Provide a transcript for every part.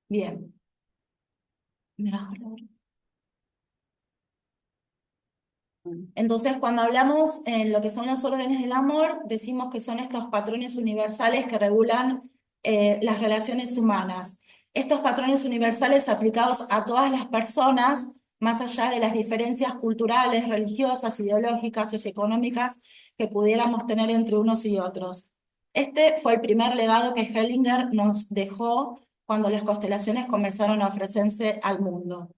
Bien. ¿Me bajo la hora? Entonces, cuando hablamos en lo que son los órdenes del amor, decimos que son estos patrones universales que regulan las relaciones humanas. Estos patrones universales aplicados a todas las personas, más allá de las diferencias culturales, religiosas, ideológicas, socioeconómicas que pudiéramos tener entre unos y otros. Este fue el primer legado que Hellinger nos dejó cuando las constelaciones comenzaron a ofrecerse al mundo.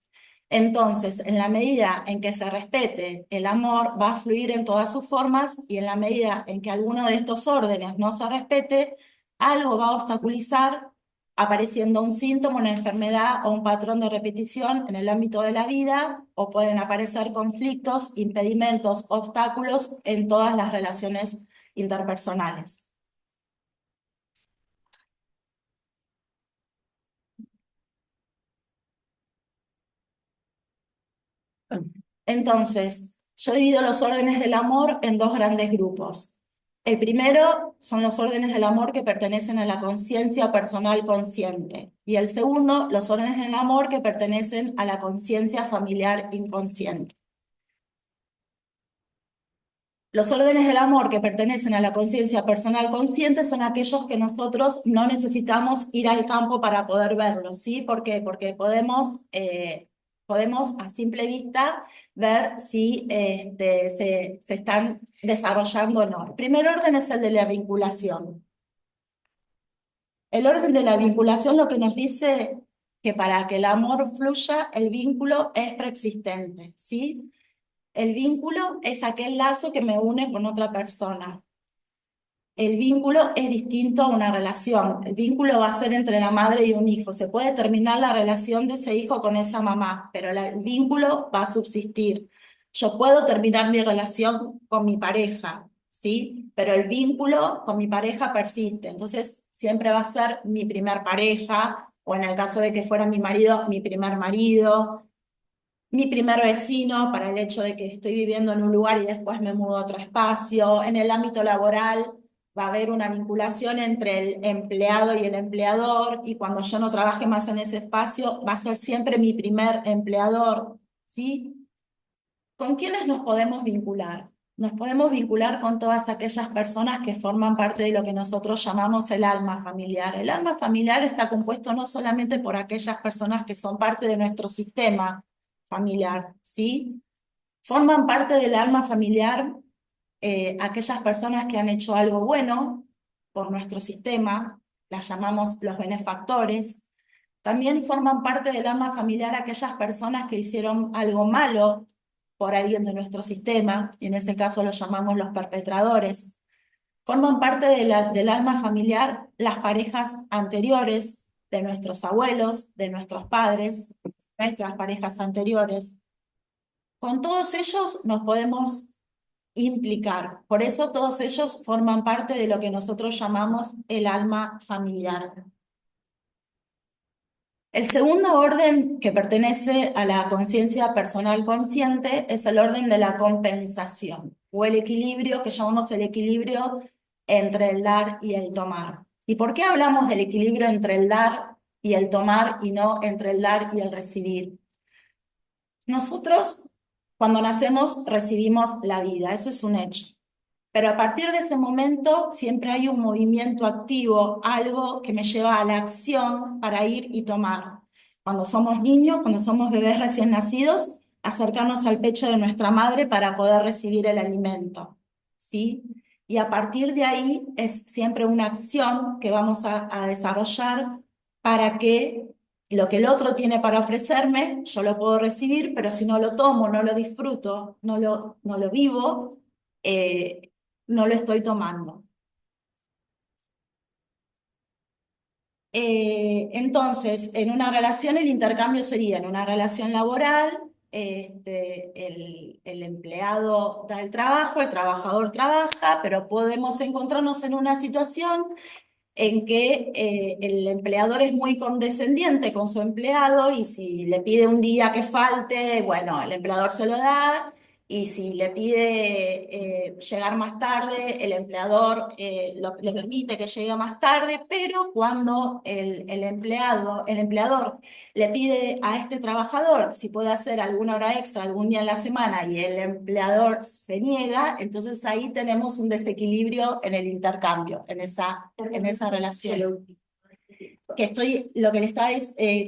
Entonces, en la medida en que se respete, el amor va a fluir en todas sus formas y en la medida en que alguno de estos órdenes no se respete, algo va a obstaculizar, apareciendo un síntoma, una enfermedad o un patrón de repetición en el ámbito de la vida, o pueden aparecer conflictos, impedimentos, obstáculos en todas las relaciones interpersonales. Entonces, yo divido los órdenes del amor en dos grandes grupos. El primero son los órdenes del amor que pertenecen a la conciencia personal consciente. Y el segundo, los órdenes del amor que pertenecen a la conciencia familiar inconsciente. Los órdenes del amor que pertenecen a la conciencia personal consciente son aquellos que nosotros no necesitamos ir al campo para poder verlos, ¿sí? ¿Por qué? Porque podemos a simple vista ver si se están desarrollando o no. El primer orden es el de la vinculación. El orden de la vinculación lo que nos dice que para que el amor fluya, el vínculo es preexistente, ¿sí? El vínculo es aquel lazo que me une con otra persona. El vínculo es distinto a una relación. El vínculo va a ser entre la madre y un hijo. Se puede terminar la relación de ese hijo con esa mamá, pero el vínculo va a subsistir. Yo puedo terminar mi relación con mi pareja, ¿sí? Pero el vínculo con mi pareja persiste. Entonces, siempre va a ser mi primer pareja, o en el caso de que fuera mi marido, mi primer marido, mi primer vecino, para el hecho de que estoy viviendo en un lugar y después me mudo a otro espacio. En el ámbito laboral va a haber una vinculación entre el empleado y el empleador, y cuando yo no trabaje más en ese espacio, va a ser siempre mi primer empleador, ¿sí? ¿Con quiénes nos podemos vincular? Nos podemos vincular con todas aquellas personas que forman parte de lo que nosotros llamamos el alma familiar. El alma familiar está compuesto no solamente por aquellas personas que son parte de nuestro sistema familiar, ¿sí? Forman parte del alma familiar aquellas personas que han hecho algo bueno por nuestro sistema, las llamamos los benefactores. También forman parte del alma familiar aquellas personas que hicieron algo malo por alguien de nuestro sistema, y en ese caso los llamamos los perpetradores. Forman parte del alma familiar las parejas anteriores de nuestros abuelos, de nuestros padres, nuestras parejas anteriores. Con todos ellos nos podemos implicar. Por eso todos ellos forman parte de lo que nosotros llamamos el alma familiar. El segundo orden que pertenece a la conciencia personal consciente es el orden de la compensación, o el equilibrio que llamamos el equilibrio entre el dar y el tomar. ¿Y por qué hablamos del equilibrio entre el dar y el tomar y no entre el dar y el recibir? Nosotros, cuando nacemos, recibimos la vida, eso es un hecho. Pero a partir de ese momento siempre hay un movimiento activo, algo que me lleva a la acción para ir y tomar. Cuando somos niños, cuando somos bebés recién nacidos, acercarnos al pecho de nuestra madre para poder recibir el alimento, ¿sí? Y a partir de ahí es siempre una acción que vamos a desarrollar para que lo que el otro tiene para ofrecerme, yo lo puedo recibir, pero si no lo tomo, no lo disfruto, no lo vivo, no lo estoy tomando. Entonces, en una relación el intercambio sería en una relación laboral, el empleado da el trabajo, el trabajador trabaja, pero podemos encontrarnos en una situación en que el empleador es muy condescendiente con su empleado y si le pide un día que falte, bueno, el empleador se lo da, y si le pide llegar más tarde, el empleador le permite que llegue más tarde, pero cuando el empleador le pide a este trabajador si puede hacer alguna hora extra algún día en la semana y el empleador se niega, entonces ahí tenemos un desequilibrio en el intercambio, en esa relación. Lo que le estaba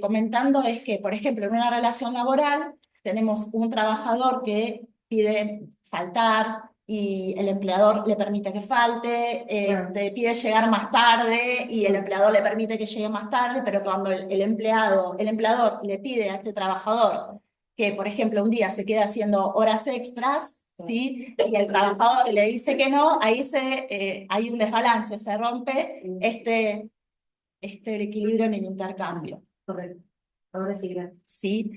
comentando es que, por ejemplo, en una relación laboral tenemos un trabajador que pide faltar y el empleador le permite que falte, te pide llegar más tarde y el empleador le permite que llegue más tarde, pero cuando el empleador le pide a este trabajador que, por ejemplo, un día se quede haciendo horas extras, ¿sí? Y el trabajador le dice que no, ahí hay un desbalance, se rompe el equilibrio en el intercambio. Correcto. Ahora sí, gracias. ¿Sí?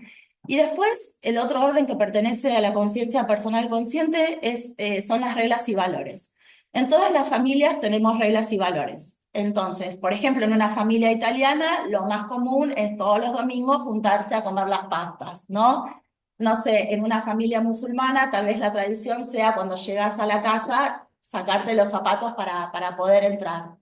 Y después, el otro orden que pertenece a la conciencia personal consciente son las reglas y valores. En todas las familias tenemos reglas y valores. Entonces, por ejemplo, en una familia italiana, lo más común es todos los domingos juntarse a comer las pastas, ¿no? No sé, en una familia musulmana, tal vez la tradición sea cuando llegas a la casa, sacarte los zapatos para poder entrar.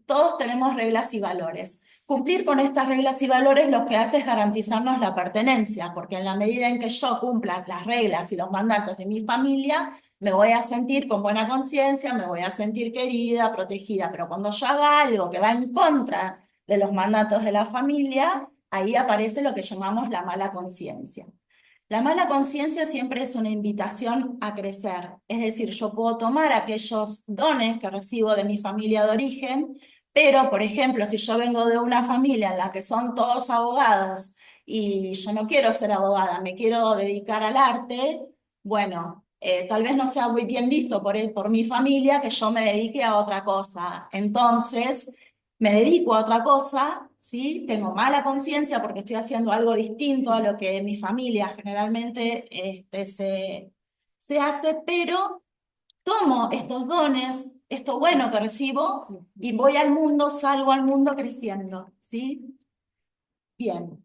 Todos tenemos reglas y valores. Cumplir con estas reglas y valores lo que hace es garantizarnos la pertenencia, porque en la medida en que yo cumpla las reglas y los mandatos de mi familia, me voy a sentir con buena conciencia, me voy a sentir querida, protegida, pero cuando yo haga algo que va en contra de los mandatos de la familia, ahí aparece lo que llamamos la mala conciencia. La mala conciencia siempre es una invitación a crecer, es decir, yo puedo tomar aquellos dones que recibo de mi familia de origen, pero, por ejemplo, si yo vengo de una familia en la que son todos abogados y yo no quiero ser abogada, me quiero dedicar al arte, bueno, tal vez no sea muy bien visto por mi familia que yo me dedique a otra cosa. Entonces, me dedico a otra cosa, ¿sí? Tengo mala conciencia porque estoy haciendo algo distinto a lo que en mi familia generalmente se hace, pero tomo estos dones, esto bueno que recibo, y voy al mundo, salgo al mundo creciendo, ¿sí? Bien,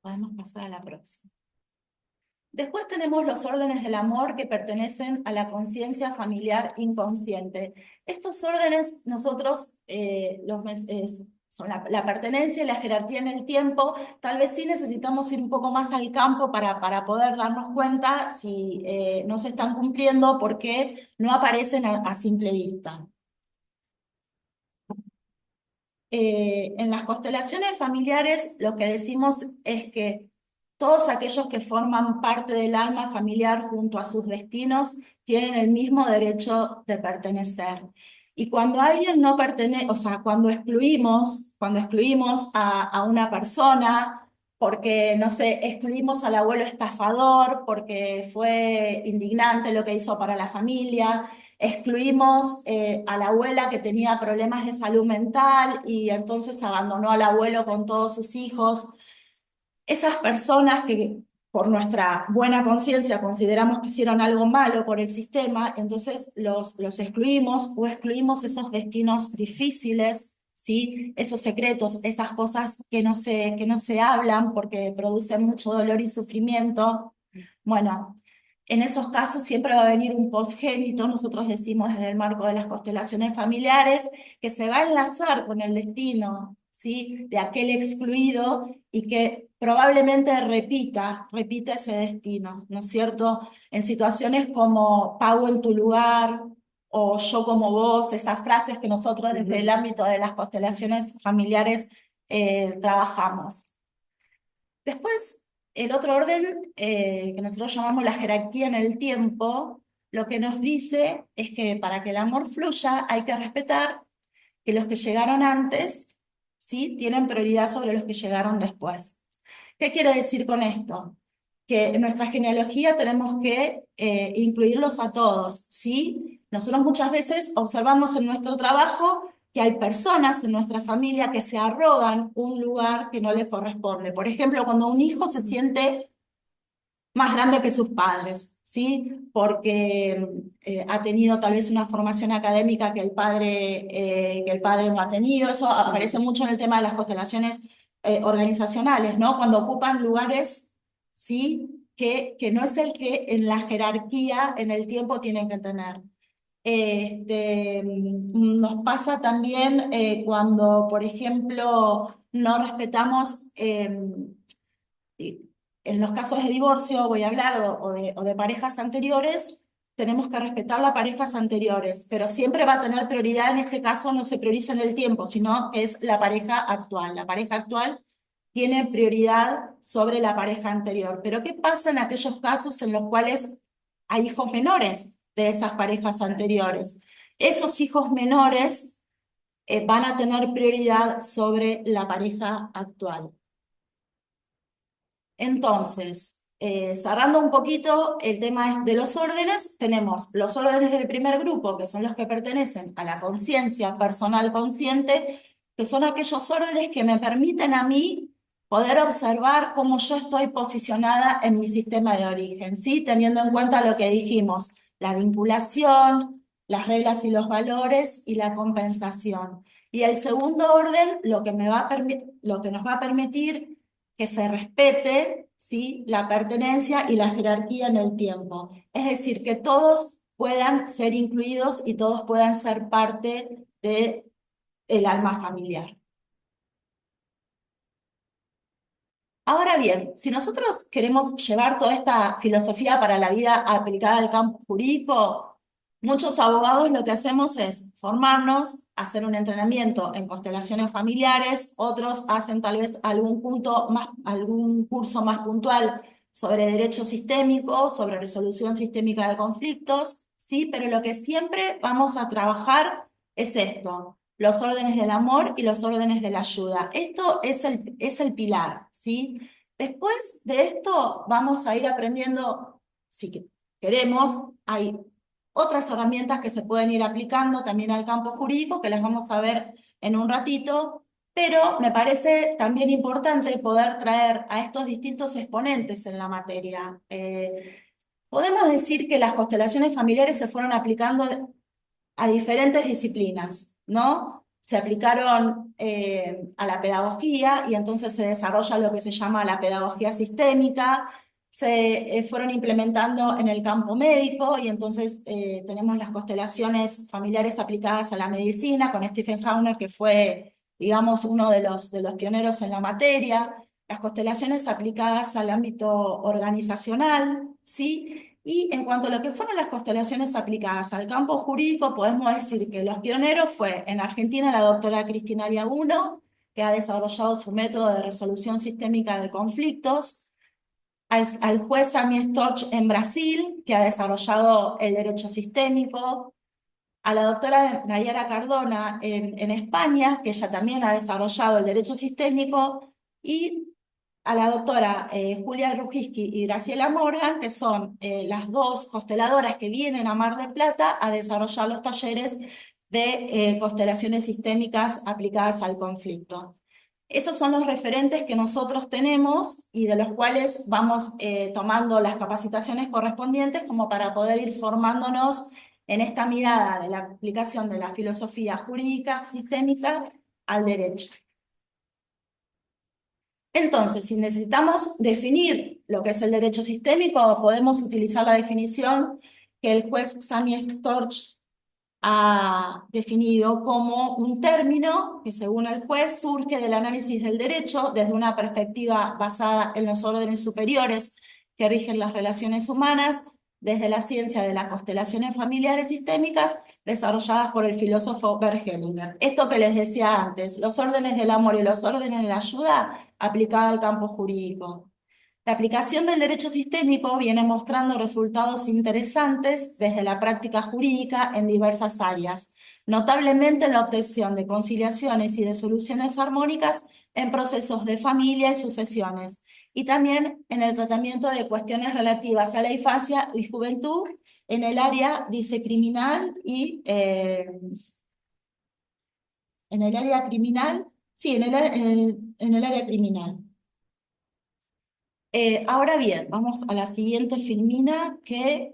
podemos pasar a la próxima. Después tenemos los órdenes del amor que pertenecen a la conciencia familiar inconsciente. Estos órdenes nosotros son la pertenencia y la jerarquía en el tiempo. Tal vez sí necesitamos ir un poco más al campo para poder darnos cuenta si no se están cumpliendo porque no aparecen a simple vista. En las constelaciones familiares lo que decimos es que todos aquellos que forman parte del alma familiar junto a sus destinos tienen el mismo derecho de pertenecer. Y cuando alguien no pertenece, o sea, cuando excluimos a una persona, porque, no sé, excluimos al abuelo estafador, porque fue indignante lo que hizo para la familia, excluimos a la abuela que tenía problemas de salud mental y entonces abandonó al abuelo con todos sus hijos. Esas personas que por nuestra buena conciencia consideramos que hicieron algo malo por el sistema, entonces los excluimos o excluimos esos destinos difíciles, ¿sí? Esos secretos, esas cosas que no se hablan porque producen mucho dolor y sufrimiento. Bueno, en esos casos siempre va a venir un posgénito, nosotros decimos desde el marco de las constelaciones familiares, que se va a enlazar con el destino, ¿sí? De aquel excluido y que probablemente repita ese destino, ¿no es cierto? En situaciones como pago en tu lugar o yo como vos, esas frases que nosotros desde el ámbito de las constelaciones familiares trabajamos. Después, el otro orden, que nosotros llamamos la jerarquía en el tiempo, lo que nos dice es que para que el amor fluya hay que respetar que los que llegaron antes, ¿sí? Tienen prioridad sobre los que llegaron después. ¿Qué quiero decir con esto? Que en nuestra genealogía tenemos que incluirlos a todos, ¿sí? Nosotros muchas veces observamos en nuestro trabajo que hay personas en nuestra familia que se arrogan un lugar que no le corresponde. Por ejemplo, cuando un hijo se siente más grande que sus padres, ¿sí? Porque ha tenido tal vez una formación académica que el padre no ha tenido. Eso aparece mucho en el tema de las constelaciones organizacionales, ¿no? Cuando ocupan lugares, ¿sí? que no es el que en la jerarquía, en el tiempo, tienen que tener. Nos pasa también cuando, por ejemplo, no respetamos, y en los casos de divorcio, voy a hablar, o de parejas anteriores, tenemos que respetar las parejas anteriores, pero siempre va a tener prioridad, en este caso no se prioriza en el tiempo, sino es la pareja actual. La pareja actual tiene prioridad sobre la pareja anterior. Pero ¿qué pasa en aquellos casos en los cuales hay hijos menores de esas parejas anteriores? Esos hijos menores van a tener prioridad sobre la pareja actual. Entonces, cerrando un poquito el tema de los órdenes, tenemos los órdenes del primer grupo, que son los que pertenecen a la conciencia personal consciente, que son aquellos órdenes que me permiten a mí poder observar cómo yo estoy posicionada en mi sistema de origen, ¿sí? Teniendo en cuenta lo que dijimos, la vinculación, las reglas y los valores y la compensación. Y el segundo orden, lo que nos va a permitir que se respete, ¿sí?, la pertenencia y la jerarquía en el tiempo. Es decir, que todos puedan ser incluidos y todos puedan ser parte del alma familiar. Ahora bien, si nosotros queremos llevar toda esta filosofía para la vida aplicada al campo jurídico, muchos abogados lo que hacemos es formarnos, hacer un entrenamiento en constelaciones familiares, otros hacen tal vez algún curso más puntual sobre derecho sistémico, sobre resolución sistémica de conflictos, sí, pero lo que siempre vamos a trabajar es esto: los órdenes del amor y los órdenes de la ayuda. Esto es el pilar, ¿sí? Después de esto vamos a ir aprendiendo, si queremos, hay otras herramientas que se pueden ir aplicando también al campo jurídico, que las vamos a ver en un ratito, pero me parece también importante poder traer a estos distintos exponentes en la materia. Podemos decir que las constelaciones familiares se fueron aplicando a diferentes disciplinas, ¿no? Se aplicaron a la pedagogía y entonces se desarrolla lo que se llama la pedagogía sistémica, se fueron implementando en el campo médico y entonces tenemos las constelaciones familiares aplicadas a la medicina con Stephen Hauner, que fue, digamos, uno de los pioneros en la materia, las constelaciones aplicadas al ámbito organizacional, ¿sí? Y en cuanto a lo que fueron las constelaciones aplicadas al campo jurídico, podemos decir que los pioneros fue en Argentina la doctora Cristina Viaguno, que ha desarrollado su método de resolución sistémica de conflictos, al juez Amy Storch en Brasil, que ha desarrollado el derecho sistémico, a la doctora Nayara Cardona en España, que ella también ha desarrollado el derecho sistémico, y a la doctora Julia Rujiski y Graciela Morgan, que son las dos consteladoras que vienen a Mar del Plata a desarrollar los talleres de constelaciones sistémicas aplicadas al conflicto. Esos son los referentes que nosotros tenemos y de los cuales vamos tomando las capacitaciones correspondientes como para poder ir formándonos en esta mirada de la aplicación de la filosofía jurídica sistémica al derecho. Entonces, si necesitamos definir lo que es el derecho sistémico, podemos utilizar la definición que el juez Sami Storch ha definido como un término que, según el juez, surge del análisis del derecho desde una perspectiva basada en los órdenes superiores que rigen las relaciones humanas, desde la ciencia de las constelaciones familiares sistémicas desarrolladas por el filósofo Bert Hellinger. Esto que les decía antes, los órdenes del amor y los órdenes de la ayuda aplicada al campo jurídico. La aplicación del derecho sistémico viene mostrando resultados interesantes desde la práctica jurídica en diversas áreas, notablemente en la obtención de conciliaciones y de soluciones armónicas en procesos de familia y sucesiones, y también en el tratamiento de cuestiones relativas a la infancia y juventud en el área, dice, criminal y en el área criminal, sí, en el área criminal. Ahora bien, vamos a la siguiente filmina, que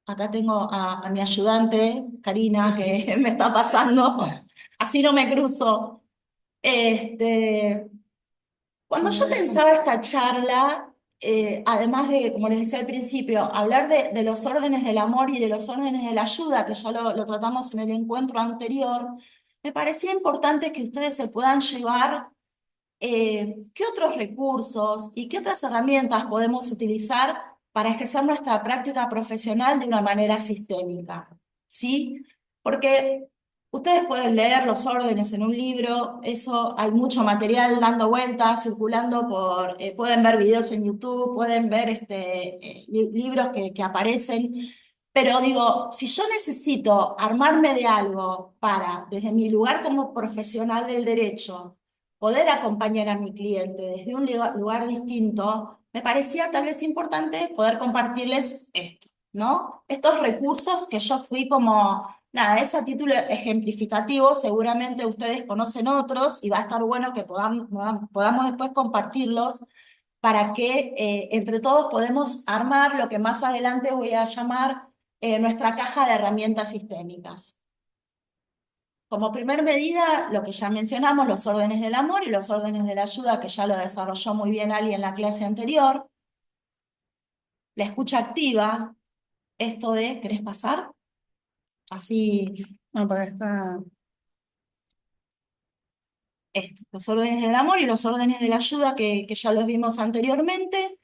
acá tengo a mi ayudante, Karina, que me está pasando, así no me cruzo. Este, cuando yo pensaba esta charla, además de, como les decía al principio, hablar de los órdenes del amor y de los órdenes de la ayuda, que ya lo tratamos en el encuentro anterior, me parecía importante que ustedes se puedan llevar qué otros recursos y qué otras herramientas podemos utilizar para ejercer nuestra práctica profesional de una manera sistémica, ¿sí? Porque ustedes pueden leer los órdenes en un libro, eso hay mucho material dando vueltas, circulando pueden ver videos en YouTube, pueden ver libros que aparecen, pero digo, si yo necesito armarme de algo para, desde mi lugar como profesional del derecho, poder acompañar a mi cliente desde un lugar distinto, me parecía tal vez importante poder compartirles esto, ¿no? Estos recursos que yo fui como, nada, es a título ejemplificativo, seguramente ustedes conocen otros y va a estar bueno que podamos después compartirlos para que entre todos podemos armar lo que más adelante voy a llamar nuestra caja de herramientas sistémicas. Como primer medida, lo que ya mencionamos, los órdenes del amor y los órdenes de la ayuda, que ya lo desarrolló muy bien Ali en la clase anterior. La escucha activa, esto de, ¿querés pasar? Así, No, porque está. los órdenes del amor y los órdenes de la ayuda, que ya los vimos anteriormente.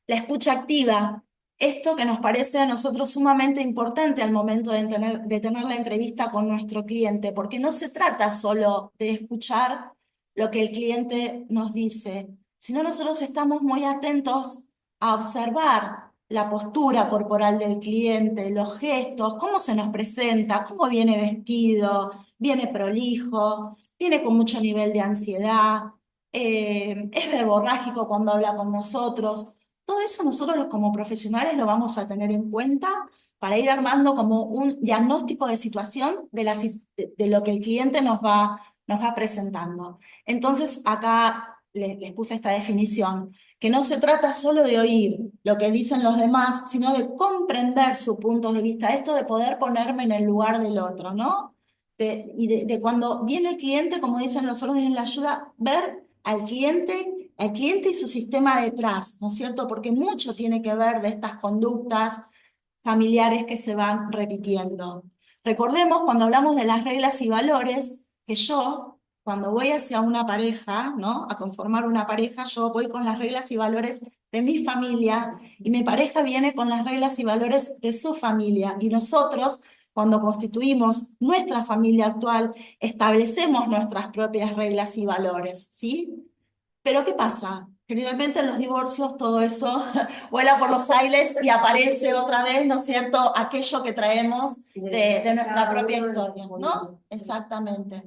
La escucha activa, esto que nos parece a nosotros sumamente importante al momento de tener la entrevista con nuestro cliente, porque no se trata solo de escuchar lo que el cliente nos dice, sino nosotros estamos muy atentos a observar la postura corporal del cliente, los gestos, cómo se nos presenta, cómo viene vestido, viene prolijo, viene con mucho nivel de ansiedad, es verborrágico cuando habla con nosotros. Todo eso nosotros como profesionales lo vamos a tener en cuenta para ir armando como un diagnóstico de situación de lo que el cliente nos va presentando. Entonces acá les puse esta definición, que no se trata solo de oír lo que dicen los demás, sino de comprender su punto de vista, esto de poder ponerme en el lugar del otro, ¿no? De cuando viene el cliente, como dicen los órdenes en la ayuda, ver al cliente y su sistema detrás, ¿no es cierto? Porque mucho tiene que ver de estas conductas familiares que se van repitiendo. Recordemos cuando hablamos de las reglas y valores, que yo, cuando voy hacia una pareja, ¿no? A conformar una pareja, yo voy con las reglas y valores de mi familia y mi pareja viene con las reglas y valores de su familia. Y nosotros, cuando constituimos nuestra familia actual, establecemos nuestras propias reglas y valores, ¿sí? Pero ¿qué pasa? Generalmente en los divorcios todo eso vuela por los aires y aparece otra vez, ¿no es cierto?, aquello que traemos de nuestra propia historia, ¿no? Exactamente.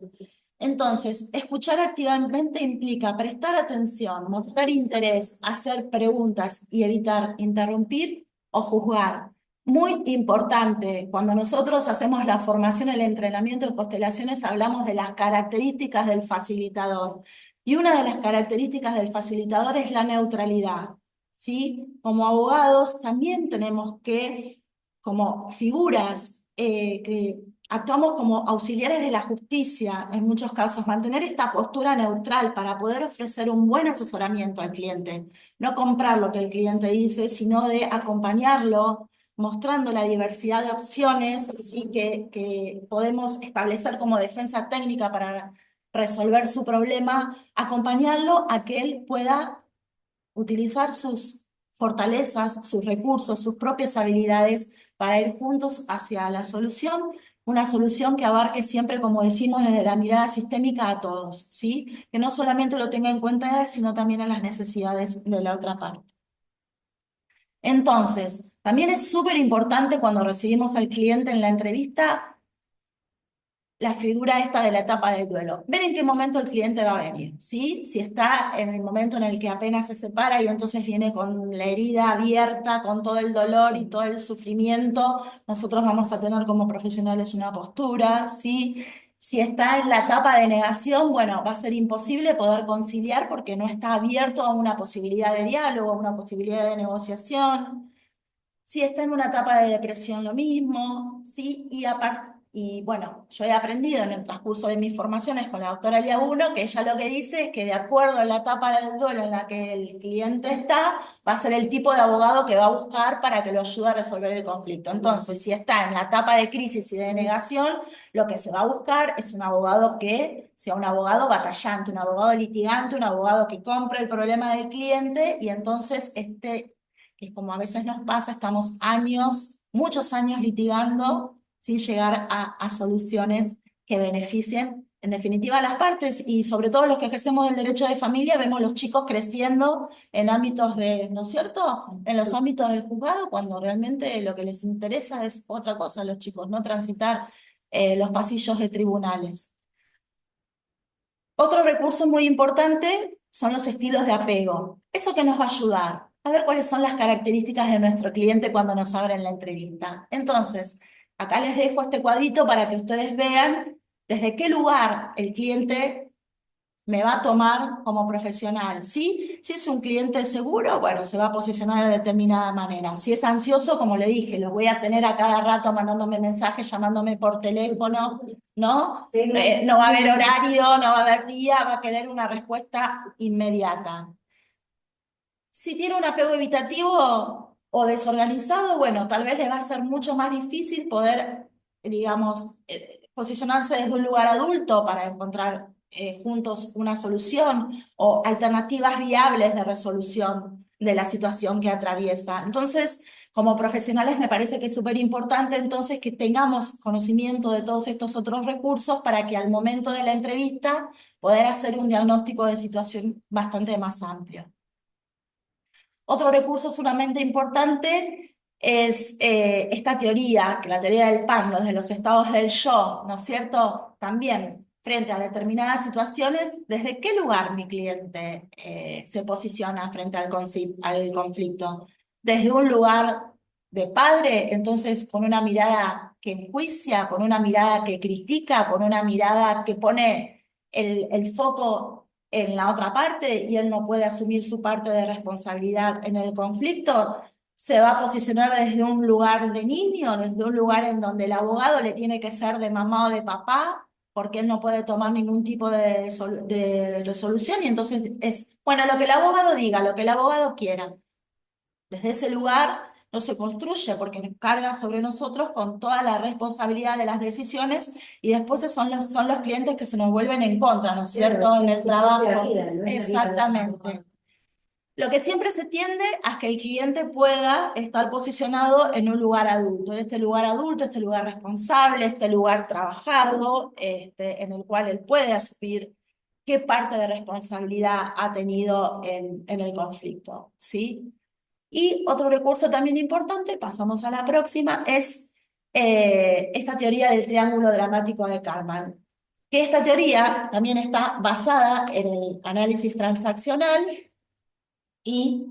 Entonces, escuchar activamente implica prestar atención, mostrar interés, hacer preguntas y evitar interrumpir o juzgar. Muy importante, cuando nosotros hacemos la formación, el entrenamiento de constelaciones, hablamos de las características del facilitador. Y una de las características del facilitador es la neutralidad, ¿sí? Como abogados también tenemos que, como figuras que actuamos como auxiliares de la justicia, en muchos casos, mantener esta postura neutral para poder ofrecer un buen asesoramiento al cliente. No comprar lo que el cliente dice, sino de acompañarlo, mostrando la diversidad de opciones, ¿sí? que podemos establecer como defensa técnica para resolver su problema, acompañarlo a que él pueda utilizar sus fortalezas, sus recursos, sus propias habilidades para ir juntos hacia la solución, una solución que abarque siempre, como decimos, desde la mirada sistémica a todos, ¿sí? Que no solamente lo tenga en cuenta él, sino también a las necesidades de la otra parte. Entonces, también es súper importante cuando recibimos al cliente en la entrevista la figura esta de la etapa del duelo. Ver en qué momento el cliente va a venir, ¿sí? Si está en el momento en el que apenas se separa y entonces viene con la herida abierta, con todo el dolor y todo el sufrimiento, nosotros vamos a tener como profesionales una postura, ¿sí? Si está en la etapa de negación, bueno, va a ser imposible poder conciliar porque no está abierto a una posibilidad de diálogo, a una posibilidad de negociación. Si está en una etapa de depresión, lo mismo, ¿sí? Y Y bueno, yo he aprendido en el transcurso de mis formaciones con la doctora Elia Uno que ella lo que dice es que de acuerdo a la etapa del duelo en la que el cliente está, va a ser el tipo de abogado que va a buscar para que lo ayude a resolver el conflicto. Entonces, si está en la etapa de crisis y de negación, lo que se va a buscar es un abogado que sea un abogado batallante, un abogado litigante, un abogado que compre el problema del cliente y entonces que es como a veces nos pasa, estamos años, muchos años litigando sin llegar a soluciones que beneficien en definitiva a las partes y sobre todo los que ejercemos el derecho de familia, vemos los chicos creciendo en ámbitos ¿no es cierto? En los ámbitos del juzgado, cuando realmente lo que les interesa es otra cosa a los chicos, no transitar los pasillos de tribunales. Otro recurso muy importante son los estilos de apego. ¿Eso qué nos va a ayudar? A ver cuáles son las características de nuestro cliente cuando nos abren la entrevista. Entonces, acá les dejo este cuadrito para que ustedes vean desde qué lugar el cliente me va a tomar como profesional, ¿sí? Si es un cliente seguro, bueno, se va a posicionar de determinada manera. Si es ansioso, como le dije, lo voy a tener a cada rato mandándome mensajes, llamándome por teléfono, ¿no? No va a haber horario, no va a haber día, va a querer una respuesta inmediata. Si tiene un apego evitativo o desorganizado, bueno, tal vez le va a ser mucho más difícil poder, digamos, posicionarse desde un lugar adulto para encontrar juntos una solución o alternativas viables de resolución de la situación que atraviesa. Entonces, como profesionales me parece que es súper importante entonces que tengamos conocimiento de todos estos otros recursos para que al momento de la entrevista poder hacer un diagnóstico de situación bastante más amplio. Otro recurso sumamente importante es esta teoría, que la teoría del PAN, desde los estados del yo, ¿no es cierto? También frente a determinadas situaciones, ¿desde qué lugar mi cliente se posiciona frente al conflicto? Desde un lugar de padre, entonces con una mirada que enjuicia, con una mirada que critica, con una mirada que pone el foco en la otra parte y él no puede asumir su parte de responsabilidad en el conflicto, se va a posicionar desde un lugar de niño, desde un lugar en donde el abogado le tiene que ser de mamá o de papá, porque él no puede tomar ningún tipo de resolución y entonces es, bueno, lo que el abogado diga, lo que el abogado quiera. Desde ese lugar no se construye porque nos carga sobre nosotros con toda la responsabilidad de las decisiones y después son los clientes que se nos vuelven en contra, ¿no es cierto? En el trabajo. Exactamente. Lo que siempre se tiende a que el cliente pueda estar posicionado en un lugar adulto, en este lugar adulto, este lugar responsable, este lugar trabajado, en el cual él puede asumir qué parte de responsabilidad ha tenido en el conflicto, ¿sí? Y otro recurso también importante, pasamos a la próxima, es esta teoría del triángulo dramático de Kalman. Que esta teoría también está basada en el análisis transaccional y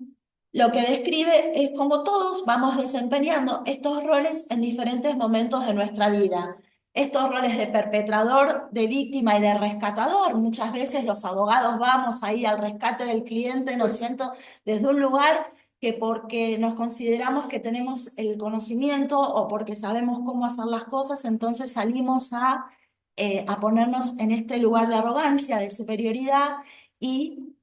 lo que describe es cómo todos vamos desempeñando estos roles en diferentes momentos de nuestra vida. Estos roles de perpetrador, de víctima y de rescatador. Muchas veces los abogados vamos ahí al rescate del cliente, ¿no es cierto?, desde un lugar que porque nos consideramos que tenemos el conocimiento o porque sabemos cómo hacer las cosas, entonces salimos a ponernos en este lugar de arrogancia, de superioridad y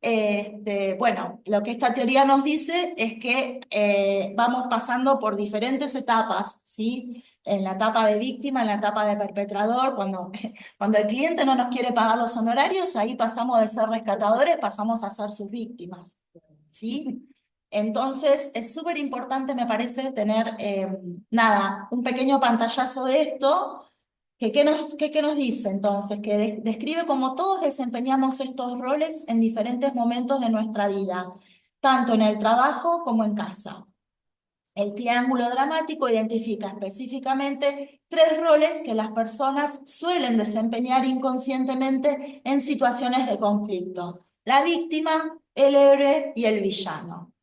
bueno, lo que esta teoría nos dice es que vamos pasando por diferentes etapas, ¿sí? En la etapa de víctima, en la etapa de perpetrador, cuando el cliente no nos quiere pagar los honorarios, ahí pasamos de ser rescatadores, pasamos a ser sus víctimas, ¿sí? Entonces, es súper importante, me parece, tener, nada, un pequeño pantallazo de esto. ¿Qué nos dice entonces? Que describe cómo todos desempeñamos estos roles en diferentes momentos de nuestra vida, tanto en el trabajo como en casa. El triángulo dramático identifica específicamente tres roles que las personas suelen desempeñar inconscientemente en situaciones de conflicto: la víctima, el héroe y el villano.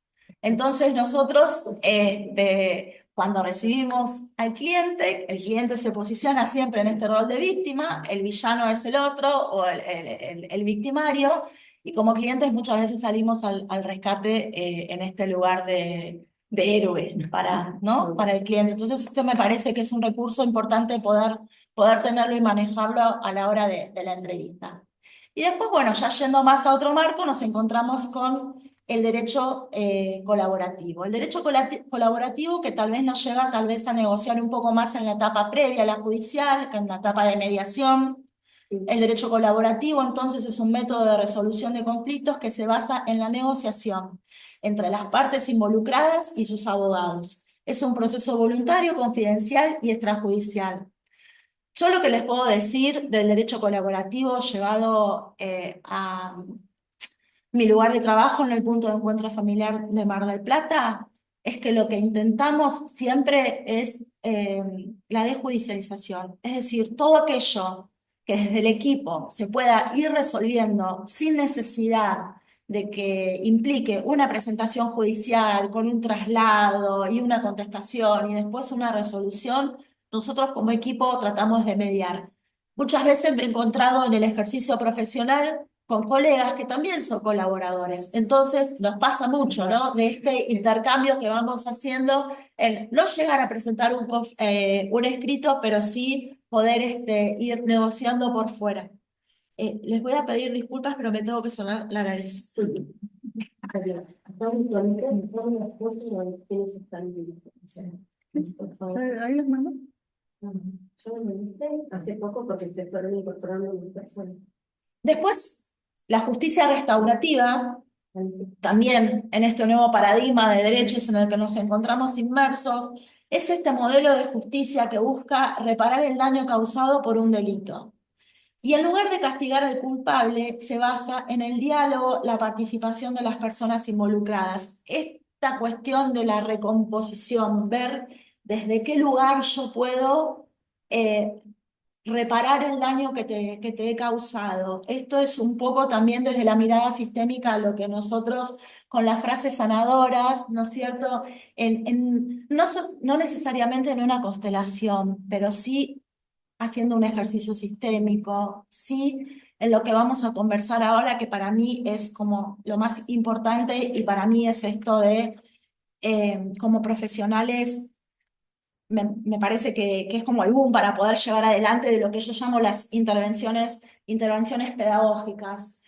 Entonces nosotros, cuando recibimos al cliente, el cliente se posiciona siempre en este rol de víctima, el villano es el otro o el victimario, y como clientes muchas veces salimos al rescate en este lugar de héroe para, ¿no? Para el cliente. Entonces esto me parece que es un recurso importante poder poder tenerlo y manejarlo a la hora de la entrevista. Y después, bueno, ya yendo más a otro marco, nos encontramos con el derecho colaborativo. El derecho colaborativo que tal vez nos lleva tal vez a negociar un poco más en la etapa previa a la judicial, que en la etapa de mediación. El derecho colaborativo, entonces, es un método de resolución de conflictos que se basa en la negociación entre las partes involucradas y sus abogados. Es un proceso voluntario, confidencial y extrajudicial. Yo lo que les puedo decir del derecho colaborativo llevado a mi lugar de trabajo en el punto de encuentro familiar de Mar del Plata es que lo que intentamos siempre es la desjudicialización, es decir, todo aquello que desde el equipo se pueda ir resolviendo sin necesidad de que implique una presentación judicial con un traslado y una contestación y después una resolución, nosotros como equipo tratamos de mediar. Muchas veces me he encontrado en el ejercicio profesional con colegas que también son colaboradores. Entonces nos pasa mucho, ¿no? De este intercambio que vamos haciendo, en no llegar a presentar un escrito, pero sí poder ir negociando por fuera. Les voy a pedir disculpas, pero me tengo que sonar la nariz. ¿Ahí les mando? Yo me viste hace poco porque se fueron incorporando mis personas. Después, la justicia restaurativa, también en este nuevo paradigma de derechos en el que nos encontramos inmersos, es este modelo de justicia que busca reparar el daño causado por un delito. Y en lugar de castigar al culpable, se basa en el diálogo, la participación de las personas involucradas. Esta cuestión de la recomposición, ver desde qué lugar yo puedo reparar el daño que te he causado. Esto es un poco también desde la mirada sistémica lo que nosotros con las frases sanadoras, ¿no es cierto? No necesariamente en una constelación, pero sí haciendo un ejercicio sistémico, sí en lo que vamos a conversar ahora, que para mí es como lo más importante y para mí es esto de, como profesionales, me parece que es como el boom para poder llevar adelante de lo que yo llamo las intervenciones pedagógicas.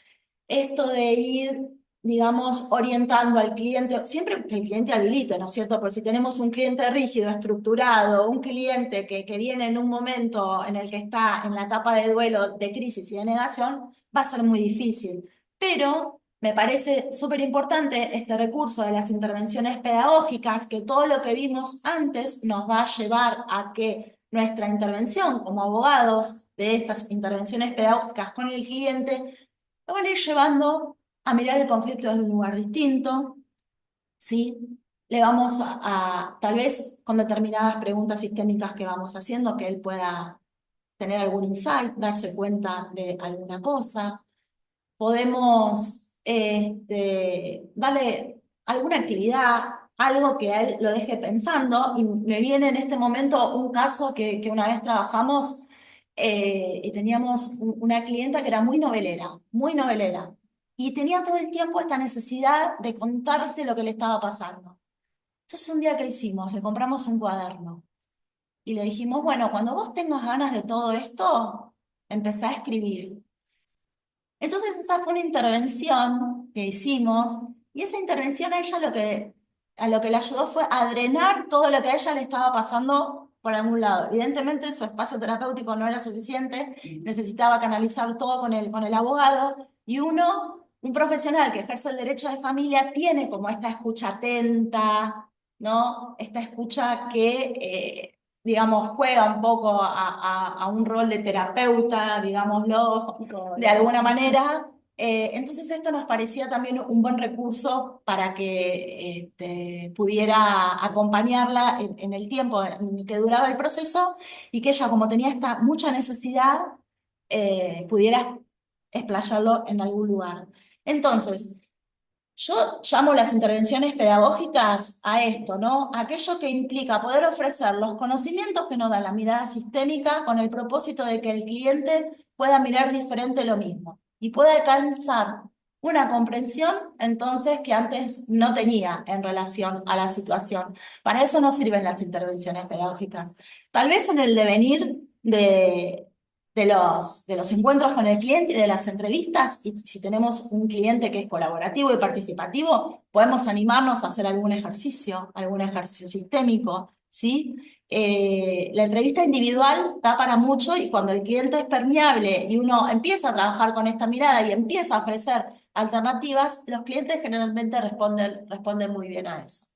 Esto de ir, digamos, orientando al cliente, siempre que el cliente habilite, ¿no es cierto? Pues si tenemos un cliente rígido, estructurado, un cliente que viene en un momento en el que está en la etapa de duelo, de crisis y de negación, va a ser muy difícil. Pero me parece súper importante este recurso de las intervenciones pedagógicas, que todo lo que vimos antes nos va a llevar a que nuestra intervención como abogados de estas intervenciones pedagógicas con el cliente lo van a ir llevando a mirar el conflicto desde un lugar distinto, ¿sí? Le vamos tal vez con determinadas preguntas sistémicas que vamos haciendo, que él pueda tener algún insight, darse cuenta de alguna cosa. Podemos darle alguna actividad, algo que a él lo deje pensando. Y me viene en este momento un caso que una vez trabajamos y teníamos una clienta que era muy novelera, muy novelera. Y tenía todo el tiempo esta necesidad de contarte lo que le estaba pasando. Entonces un día que hicimos, le compramos un cuaderno y le dijimos, bueno, cuando vos tengas ganas de todo esto, empezá a escribir. Entonces esa fue una intervención que hicimos y esa intervención a lo que le ayudó fue a drenar todo lo que a ella le estaba pasando por algún lado. Evidentemente su espacio terapéutico no era suficiente, necesitaba canalizar todo con el abogado y un profesional que ejerce el derecho de familia, tiene como esta escucha atenta, ¿no? Esta escucha que digamos, juega un poco a un rol de terapeuta, digámoslo, de alguna manera. Entonces esto nos parecía también un buen recurso para que pudiera acompañarla en el tiempo en que duraba el proceso y que ella, como tenía esta mucha necesidad, pudiera explayarlo en algún lugar. Entonces, yo llamo las intervenciones pedagógicas a esto, ¿no? Aquello que implica poder ofrecer los conocimientos que nos da la mirada sistémica con el propósito de que el cliente pueda mirar diferente lo mismo y pueda alcanzar una comprensión entonces que antes no tenía en relación a la situación. Para eso nos sirven las intervenciones pedagógicas. Tal vez en el devenir de, de los encuentros con el cliente y de las entrevistas, y si tenemos un cliente que es colaborativo y participativo, podemos animarnos a hacer algún ejercicio sistémico, ¿sí? La entrevista individual da para mucho y cuando el cliente es permeable y uno empieza a trabajar con esta mirada y empieza a ofrecer alternativas, los clientes generalmente responden muy bien a eso.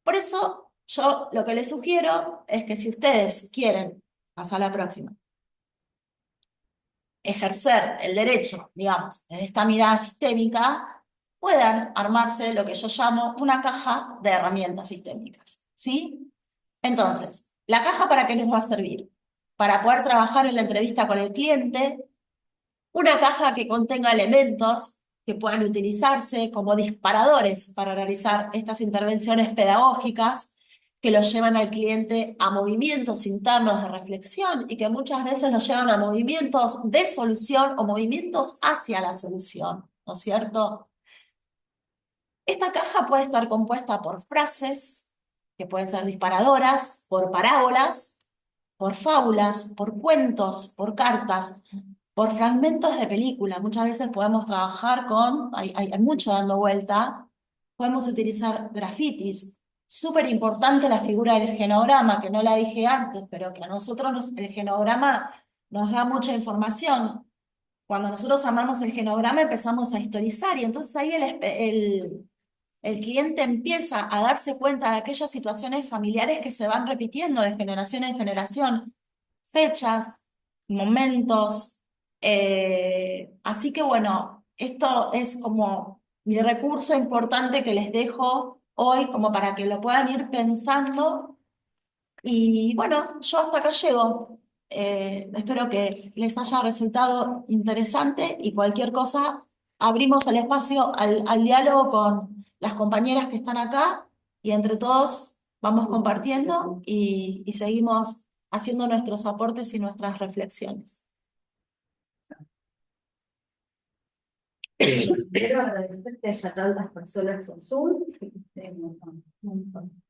Por eso, yo lo que les sugiero es que si ustedes quieren, pasar a la próxima, ejercer el derecho, digamos, en esta mirada sistémica, puedan armarse lo que yo llamo una caja de herramientas sistémicas, ¿sí? Entonces, ¿la caja para qué nos va a servir? Para poder trabajar en la entrevista con el cliente, una caja que contenga elementos que puedan utilizarse como disparadores para realizar estas intervenciones pedagógicas que los llevan al cliente a movimientos internos de reflexión y que muchas veces los llevan a movimientos de solución o movimientos hacia la solución, ¿no es cierto? Esta caja puede estar compuesta por frases, que pueden ser disparadoras, por parábolas, por fábulas, por cuentos, por cartas, por fragmentos de película. Muchas veces podemos trabajar con, hay mucho dando vuelta, podemos utilizar grafitis. Súper importante la figura del genograma, que no la dije antes, pero que a nosotros el genograma nos da mucha información. Cuando nosotros armamos el genograma empezamos a historizar y entonces ahí el cliente empieza a darse cuenta de aquellas situaciones familiares que se van repitiendo de generación en generación, fechas, momentos. Así que bueno, esto es como mi recurso importante que les dejo hoy, como para que lo puedan ir pensando. Y bueno, yo hasta acá llego. Espero que les haya resultado interesante y cualquier cosa, abrimos el espacio al diálogo con las compañeras que están acá y entre todos vamos compartiendo y seguimos haciendo nuestros aportes y nuestras reflexiones. Quiero agradecerte a ya tantas personas por Zoom. Un montón.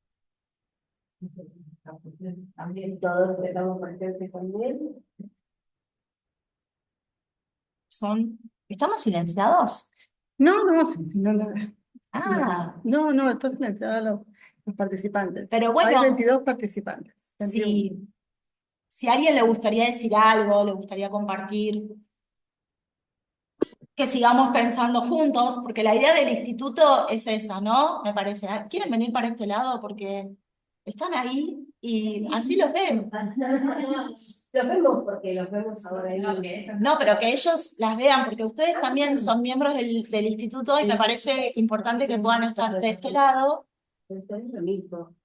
También todos los que estamos presentes también. ¿Estamos silenciados? No, no, si no, no. Ah, No, están silenciados los participantes. pero Hay bueno, 22 participantes. 21. si a alguien le gustaría decir algo, le gustaría compartir, que sigamos pensando juntos, porque la idea del instituto es esa, ¿no? Me parece. ¿Quieren venir para este lado? Porque están ahí y así los ven. Los vemos porque los vemos ahora ahí. No, pero que ellos las vean, porque ustedes también son miembros del instituto y me parece importante que puedan estar de este lado. Es lo mismo.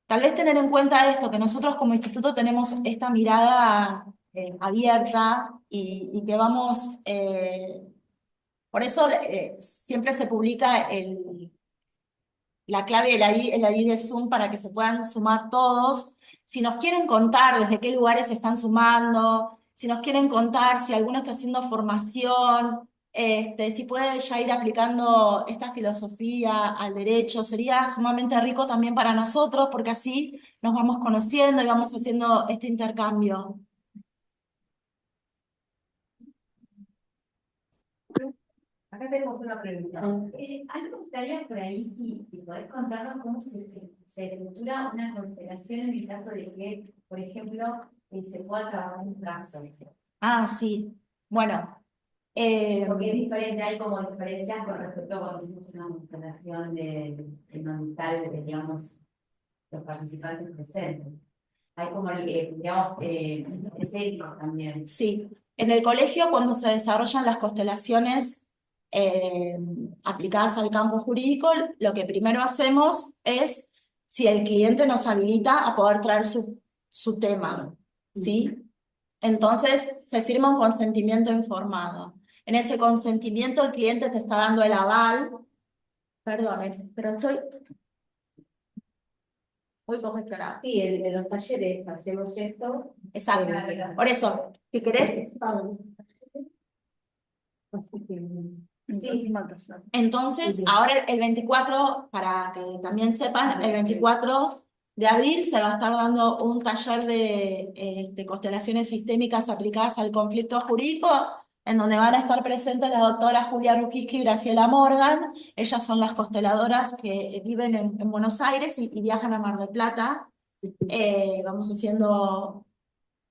Tal vez tener en cuenta esto, que nosotros como instituto tenemos esta mirada abierta y que vamos, por eso siempre se publica la clave el ID de Zoom para que se puedan sumar todos. Si nos quieren contar desde qué lugares se están sumando, si nos quieren contar si alguno está haciendo formación, si puede ya ir aplicando esta filosofía al derecho, sería sumamente rico también para nosotros, porque así nos vamos conociendo y vamos haciendo este intercambio. Acá tenemos una pregunta. A mí me gustaría por ahí si podés contarnos cómo se estructura una constelación en el caso de que, por ejemplo, se pueda trabajar un caso. Ah, sí. Bueno. Porque es diferente, hay como diferencias con respecto a cuando hacemos una constelación de mental, digamos, los participantes presentes. Hay como, digamos, escénicos también. Sí, en el colegio cuando se desarrollan las constelaciones aplicadas al campo jurídico, lo que primero hacemos es si el cliente nos habilita a poder traer su tema, ¿sí? Entonces se firma un consentimiento informado. En ese consentimiento el cliente te está dando el aval. Perdón, pero estoy muy congestionada. Sí, en los talleres hacemos esto. Exacto. Por eso, si querés. Sí. Entonces, ahora el 24, para que también sepan, el 24 de abril se va a estar dando un taller de constelaciones sistémicas aplicadas al conflicto jurídico, en donde van a estar presentes las doctoras Julia Rukiski y Graciela Morgan. Ellas son las consteladoras que viven en Buenos Aires y viajan a Mar del Plata. Vamos haciendo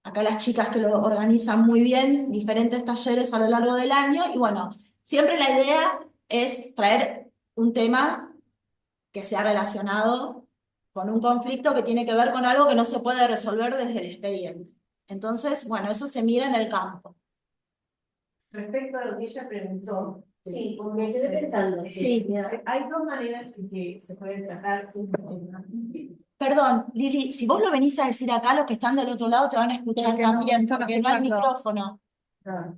acá las chicas que lo organizan muy bien, diferentes talleres a lo largo del año, y bueno, siempre la idea es traer un tema que sea relacionado con un conflicto que tiene que ver con algo que no se puede resolver desde el expediente. Entonces, bueno, eso se mira en el campo. Respecto a lo que ella preguntó, Sí, me quedé pensando. Sí. Hay dos maneras en que se puede tratar un tema. Perdón, Lili, si vos lo venís a decir acá, los que están del otro lado te van a escuchar Porque no, también, están porque no hay escuchando. micrófono. Ah,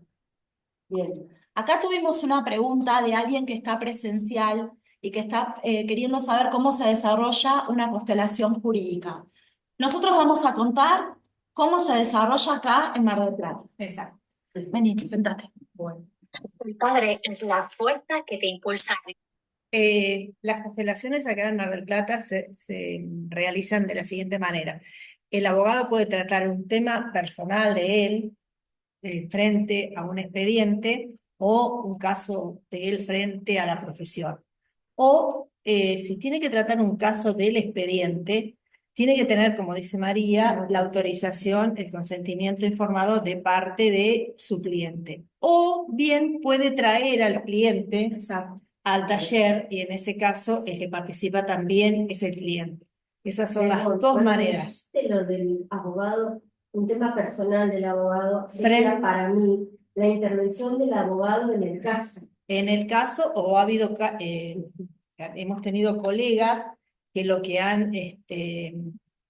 bien. Acá tuvimos una pregunta de alguien que está presencial y que está queriendo saber cómo se desarrolla una constelación jurídica. Nosotros vamos a contar cómo se desarrolla acá en Mar del Plata. Exacto. Vení, sentate. Bueno. El padre es la fuerza que te impulsa. Las constelaciones acá en Mar del Plata se realizan de la siguiente manera. El abogado puede tratar un tema personal de él frente a un expediente o un caso de él frente a la profesión. O si tiene que tratar un caso del expediente, tiene que tener, como dice María, la autorización, el consentimiento informado de parte de su cliente. O bien puede traer al cliente Exacto. al taller y en ese caso el que participa también es el cliente. Esas son las Perdón, dos cuando maneras. dijiste lo del abogado, un tema personal del abogado, Fren- sería para mí la intervención del abogado en el caso. En el caso, o ha habido, hemos tenido colegas que lo que han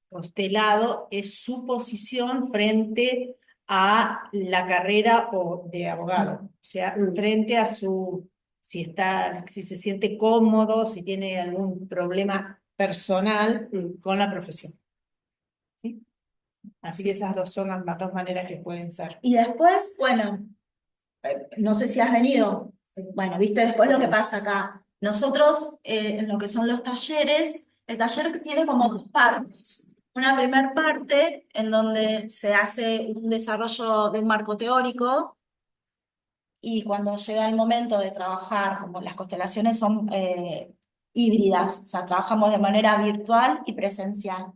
constelado es su posición frente a la carrera de abogado, o sea, frente a si se siente cómodo, si tiene algún problema personal con la profesión. ¿Sí? Así que esas dos son las dos maneras que pueden ser. Y después, bueno, no sé si has venido. Bueno, viste después lo que pasa acá. Nosotros, en lo que son los talleres, el taller tiene como dos partes. Una primera parte en donde se hace un desarrollo de un marco teórico y cuando llega el momento de trabajar, como las constelaciones son híbridas, o sea, trabajamos de manera virtual y presencial.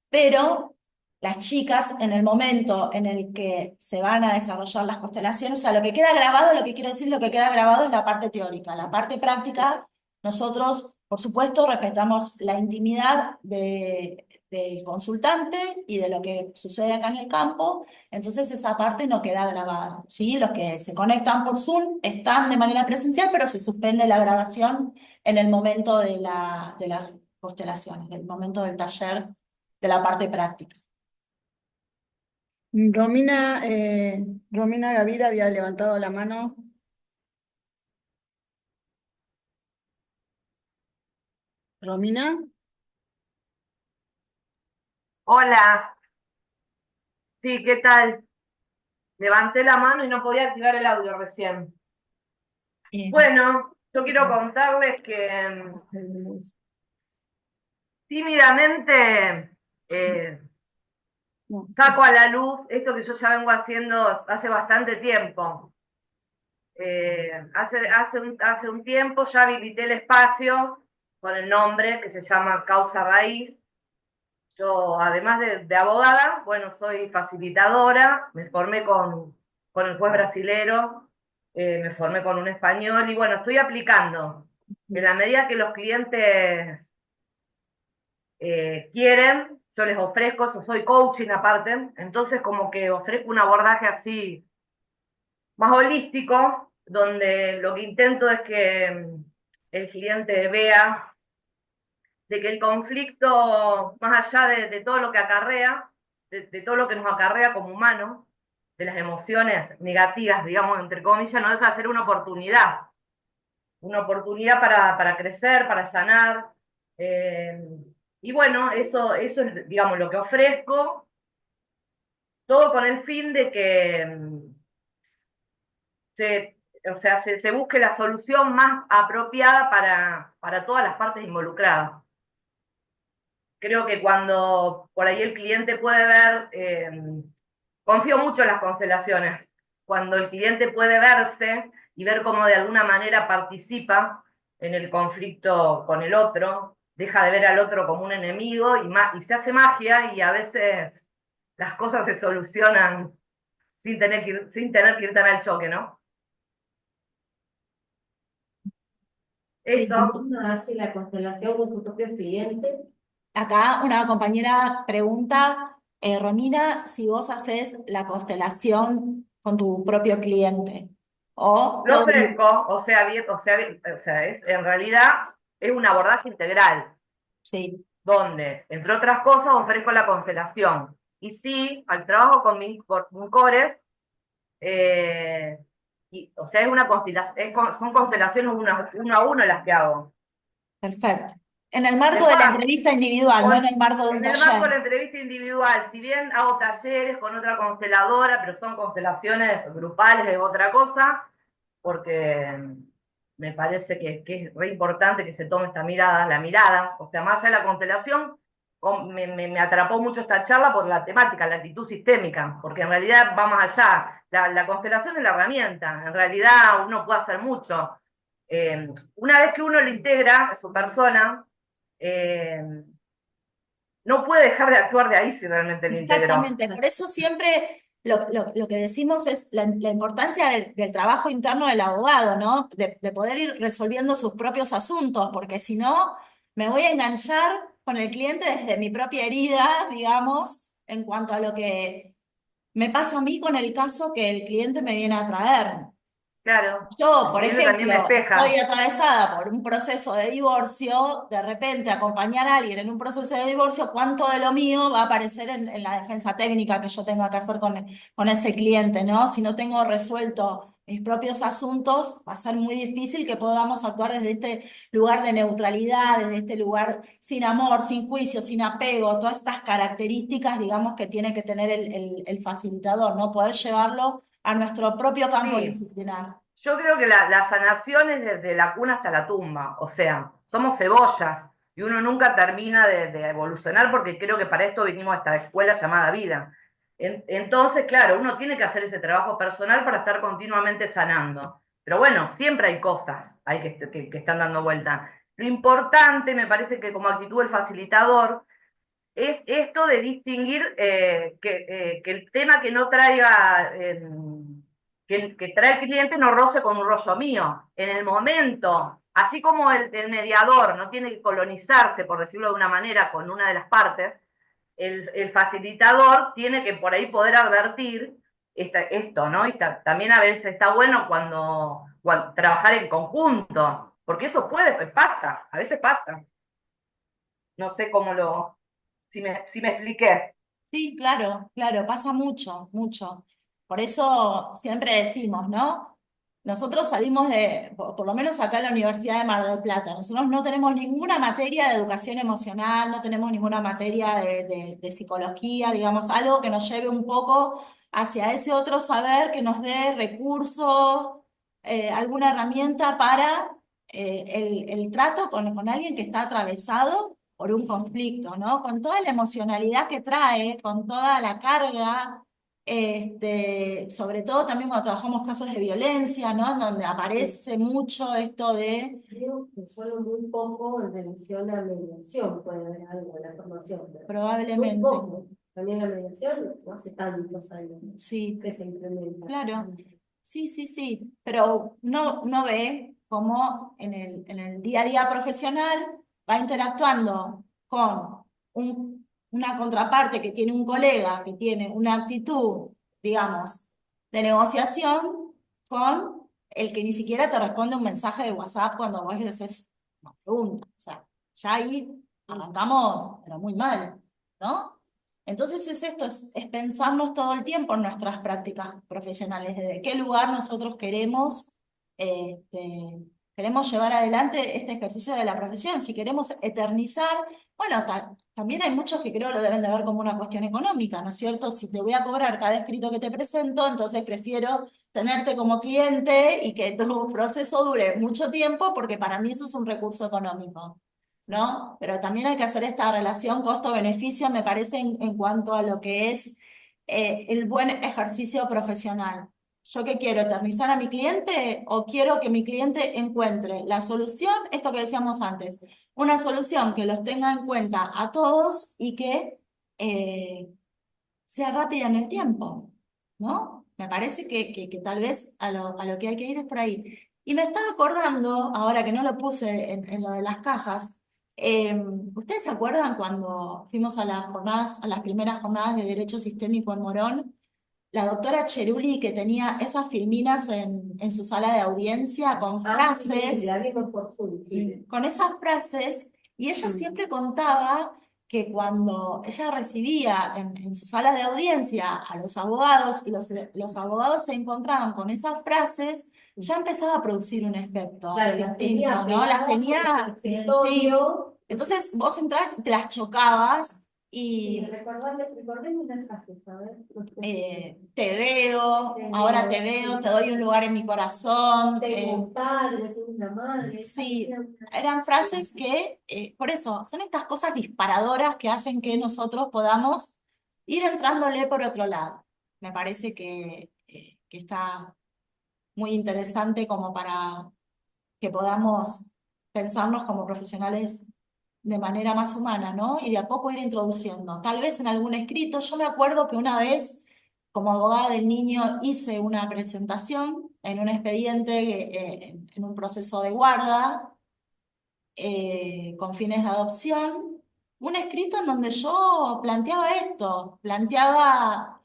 Pero las chicas, en el momento en el que se van a desarrollar las constelaciones, o sea, lo que queda grabado, lo que quiero decir, lo que queda grabado es la parte teórica. La parte práctica, nosotros, por supuesto, respetamos la intimidad del consultante y de lo que sucede acá en el campo, entonces esa parte no queda grabada, ¿sí? Los que se conectan por Zoom están de manera presencial, pero se suspende la grabación en el momento de las constelaciones, del momento del taller de la parte práctica. Romina Gavira había levantado la mano. Romina. Hola, sí, ¿qué tal? Levanté la mano y no podía activar el audio recién. Bueno, yo quiero contarles que tímidamente saco a la luz esto que yo ya vengo haciendo hace bastante tiempo. Hace un tiempo ya habilité el espacio con el nombre que se llama Causa Raíz. Yo, además de abogada, bueno, soy facilitadora, me formé con el juez brasilero, me formé con un español y bueno, estoy aplicando. En la medida que los clientes quieren, yo les ofrezco, yo soy coaching aparte, entonces como que ofrezco un abordaje así más holístico, donde lo que intento es que el cliente vea de que el conflicto, más allá de todo lo que acarrea, de todo lo que nos acarrea como humanos, de las emociones negativas, digamos, entre comillas, no deja de ser una oportunidad para crecer, para sanar. Y bueno, eso es, digamos, lo que ofrezco, todo con el fin de que se busque la solución más apropiada para todas las partes involucradas. creo que cuando por ahí el cliente puede ver, confío mucho en las constelaciones, cuando el cliente puede verse y ver cómo de alguna manera participa en el conflicto con el otro, deja de ver al otro como un enemigo y se hace magia y a veces las cosas se solucionan sin tener que ir tan al choque, ¿no? Sí. Eso. Uno hace la constelación con sus propios clientes. Acá una compañera pregunta, Romina, si vos haces la constelación con tu propio cliente o Lo ofrezco, o sea, en realidad es un abordaje integral, sí, donde, entre otras cosas, ofrezco la constelación. Y sí, al trabajo con cores, o sea, es una constelación, son constelaciones uno a uno las que hago. perfecto. En el marco de la Después, entrevista individual, no en el marco de un en el marco de taller. la entrevista individual, si bien hago talleres con otra consteladora, pero son constelaciones grupales, es otra cosa, porque me parece que es re importante que se tome esta mirada, la mirada, o sea, más allá de la constelación, me atrapó mucho esta charla por la temática, la actitud sistémica, porque en realidad vamos allá, la constelación es la herramienta, en realidad uno puede hacer mucho. Una vez que uno lo integra a su persona, no puede dejar de actuar de ahí si realmente lo integró. Exactamente, por eso siempre lo que decimos es la importancia del trabajo interno del abogado, ¿no? De poder ir resolviendo sus propios asuntos, porque si no, me voy a enganchar con el cliente desde mi propia herida, digamos, en cuanto a lo que me pasa a mí con el caso que el cliente me viene a traer. Claro, Yo, el por cliente también me ejemplo, estoy espeja. atravesada por un proceso de divorcio, de repente acompañar a alguien en un proceso de divorcio, ¿cuánto de lo mío va a aparecer en la defensa técnica que yo tenga que hacer con ese cliente, ¿no? Si no tengo resuelto mis propios asuntos, va a ser muy difícil que podamos actuar desde este lugar de neutralidad, desde este lugar sin amor, sin juicio, sin apego, todas estas características, digamos, que tiene que tener el facilitador, ¿no? Poder llevarlo a nuestro propio campo Sí, disciplinar. yo creo que la sanación es desde la cuna hasta la tumba, o sea, somos cebollas y uno nunca termina de evolucionar porque creo que para esto vinimos a esta escuela llamada vida. Entonces, claro, uno tiene que hacer ese trabajo personal para estar continuamente sanando. Pero bueno, siempre hay cosas hay que están dando vuelta. Lo importante, me parece que como actitud del facilitador, es esto de distinguir que el tema que no traiga, que trae el cliente no roce con un rollo mío. En el momento, así como el mediador no tiene que colonizarse, por decirlo de una manera, con una de las partes, el facilitador tiene que por ahí poder advertir esto, ¿no? También a veces está bueno cuando trabajar en conjunto, porque eso pasa, a veces pasa. No sé si me expliqué. Sí, claro, claro, pasa mucho, mucho. Por eso siempre decimos, ¿no? Nosotros salimos por lo menos acá en la Universidad de Mar del Plata, nosotros no tenemos ninguna materia de educación emocional, no tenemos ninguna materia de psicología, digamos, algo que nos lleve un poco hacia ese otro saber, que nos dé recursos, alguna herramienta para el trato con alguien que está atravesado por un conflicto, ¿no? Con toda la emocionalidad que trae, con toda la carga, sobre todo también cuando trabajamos casos de violencia, ¿no? En donde aparece mucho esto de, Creo que solo muy poco en relación a mediación puede haber algo en la formación. Muy probablemente, poco. También la mediación no hace tantos años sí, que se implementa. claro, sí, pero no ve cómo en el día a día profesional va interactuando con una contraparte que tiene un colega, que tiene una actitud, digamos, de negociación con el que ni siquiera te responde un mensaje de WhatsApp cuando vos le haces una pregunta. O sea, ya ahí arrancamos, pero muy mal, ¿no? Entonces es esto, es pensarnos todo el tiempo en nuestras prácticas profesionales, desde qué lugar nosotros queremos llevar adelante este ejercicio de la profesión, si queremos eternizar, bueno, también hay muchos que creo lo deben de ver como una cuestión económica, ¿no es cierto? Si te voy a cobrar cada escrito que te presento, entonces prefiero tenerte como cliente y que tu proceso dure mucho tiempo, porque para mí eso es un recurso económico. ¿no? Pero también hay que hacer esta relación costo-beneficio, me parece, en cuanto a lo que es el buen ejercicio profesional. ¿Yo qué quiero? ¿Eternizar a mi cliente o quiero que mi cliente encuentre la solución? Esto que decíamos antes, una solución que los tenga en cuenta a todos y que sea rápida en el tiempo, ¿no? Me parece que tal vez a lo que hay que ir es por ahí. Y me estaba acordando, ahora que no lo puse en lo de las cajas, ¿ustedes se acuerdan cuando fuimos a las jornadas, a las primeras jornadas de Derecho Sistémico en Morón? La doctora Cheruli que tenía esas filminas en su sala de audiencia con frases, Sí, la vimos por Zoom, sí. con esas frases, y ella siempre contaba que cuando ella recibía en su sala de audiencia a los abogados y los abogados se encontraban con esas frases, ya empezaba a producir un efecto Claro, las tenía distinto, ¿no? Las pegadas en tenía, el escritorio. entonces vos entrabas, te las chocabas Sí, y recordame una frase, a ver. te veo, ahora te veo, te doy un lugar en mi corazón. Tengo un padre, tengo una madre. Sí, eran frases que, por eso, son estas cosas disparadoras que hacen que nosotros podamos ir entrándole por otro lado. Me parece que está muy interesante como para que podamos pensarnos como profesionales de manera más humana, ¿no? Y de a poco ir introduciendo. Tal vez en algún escrito, yo me acuerdo que una vez, como abogada del niño, hice una presentación en un expediente, en un proceso de guarda, con fines de adopción, un escrito en donde yo planteaba esto, planteaba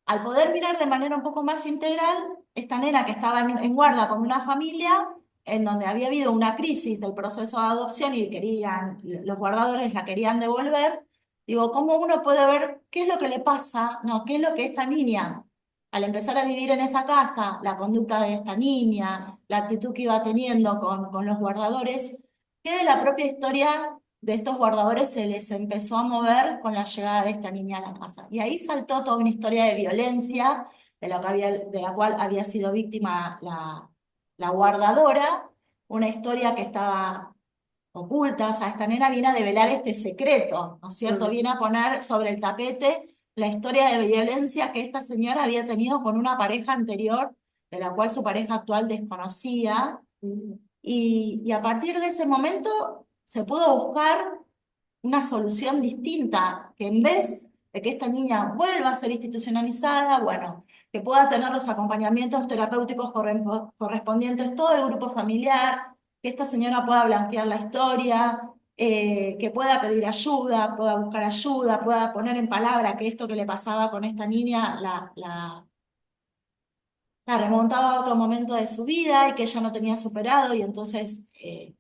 al poder mirar de manera un poco más integral, esta nena que estaba en guarda con una familia en donde había habido una crisis del proceso de adopción y querían, los guardadores la querían devolver, digo, ¿cómo uno puede ver qué es lo que le pasa? No, qué es lo que esta niña, al empezar a vivir en esa casa, la conducta de esta niña, la actitud que iba teniendo con los guardadores, qué de la propia historia de estos guardadores se les empezó a mover con la llegada de esta niña a la casa. Y ahí saltó toda una historia de violencia de la cual había sido víctima la guardadora, una historia que estaba oculta, o sea, esta nena viene a develar este secreto, ¿no es cierto? Viene a poner sobre el tapete la historia de violencia que esta señora había tenido con una pareja anterior, de la cual su pareja actual desconocía, y a partir de ese momento se pudo buscar una solución distinta, que en vez de que esta niña vuelva a ser institucionalizada, bueno, que pueda tener los acompañamientos terapéuticos correspondientes, todo el grupo familiar, que esta señora pueda blanquear la historia, que pueda pedir ayuda, pueda buscar ayuda, pueda poner en palabra que esto que le pasaba con esta niña la remontaba a otro momento de su vida y que ella no tenía superado y entonces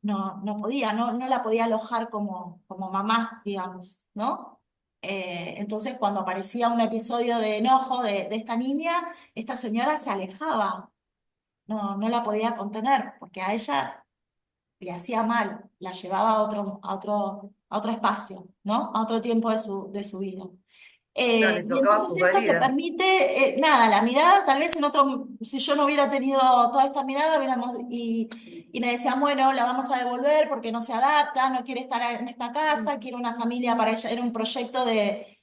no podía, no la podía alojar como mamá, digamos, ¿no? Entonces cuando aparecía un episodio de enojo de esta niña, esta señora se alejaba, no la podía contener porque a ella le hacía mal, la llevaba a otro espacio, ¿no? A otro tiempo de su vida. Claro, le Y tocaba entonces sus esto te heridas. permite, nada, la mirada, tal vez en otro, si yo no hubiera tenido toda esta mirada, y me decían, bueno, la vamos a devolver porque no se adapta, no quiere estar en esta casa, quiere una familia para ella, era un proyecto de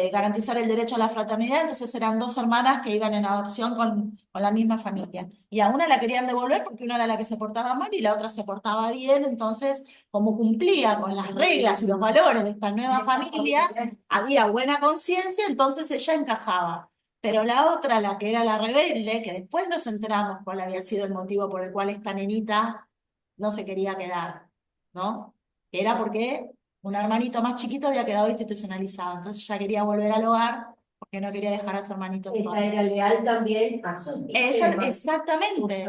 garantizar el derecho a la fraternidad, entonces eran dos hermanas que iban en adopción con la misma familia. Y a una la querían devolver porque una era la que se portaba mal y la otra se portaba bien, entonces como cumplía con las reglas y los valores de esta nueva familia, había buena conciencia, entonces ella encajaba. Pero la otra, la que era la rebelde, que después nos enteramos cuál había sido el motivo por el cual esta nenita no se quería quedar, ¿no? Que era porque un hermanito más chiquito había quedado institucionalizado, entonces ella quería volver al hogar porque no quería dejar a su hermanito solo. Esta era leal también a su Ella, sistema.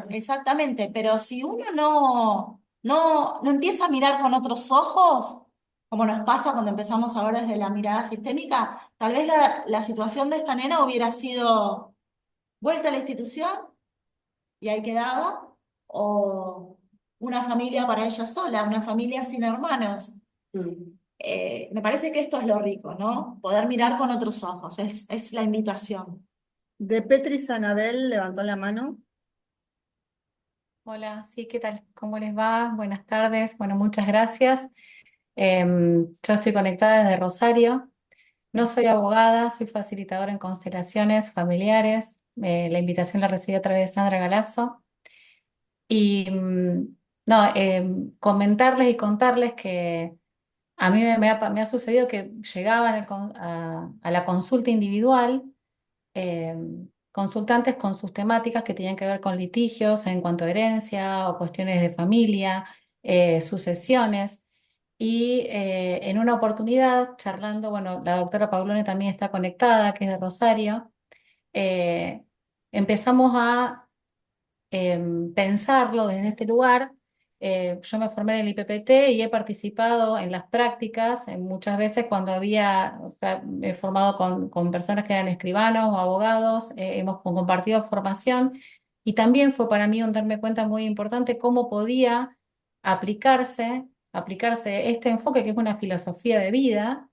exactamente, pero si uno no empieza a mirar con otros ojos, como nos pasa cuando empezamos a ver desde la mirada sistémica, tal vez la situación de esta nena hubiera sido vuelta a la institución y ahí quedaba, o una familia para ella sola, una familia sin hermanos. Me parece que esto es lo rico, ¿no? Poder mirar con otros ojos, es la invitación. De Petris Anabel levantó la mano. Hola, sí, ¿qué tal? ¿Cómo les va? Buenas tardes. Bueno, muchas gracias. Yo estoy conectada desde Rosario. No soy abogada, soy facilitadora en constelaciones familiares. La invitación la recibí a través de Sandra Galazo. Y no, comentarles y contarles que a mí me ha sucedido que llegaba a la consulta individual eh, consultantes con sus temáticas que tenían que ver con litigios en cuanto a herencia o cuestiones de familia, sucesiones. Y en una oportunidad, charlando, bueno, la doctora Paulone también está conectada, que es de Rosario, eh, empezamos a pensarlo desde este lugar. Yo me formé en el IPPT y he participado en las prácticas, muchas veces cuando había, o sea, me he formado con personas que eran escribanos o abogados, hemos compartido formación y también fue para mí un darme cuenta muy importante cómo podía aplicarse este enfoque, que es una filosofía de vida,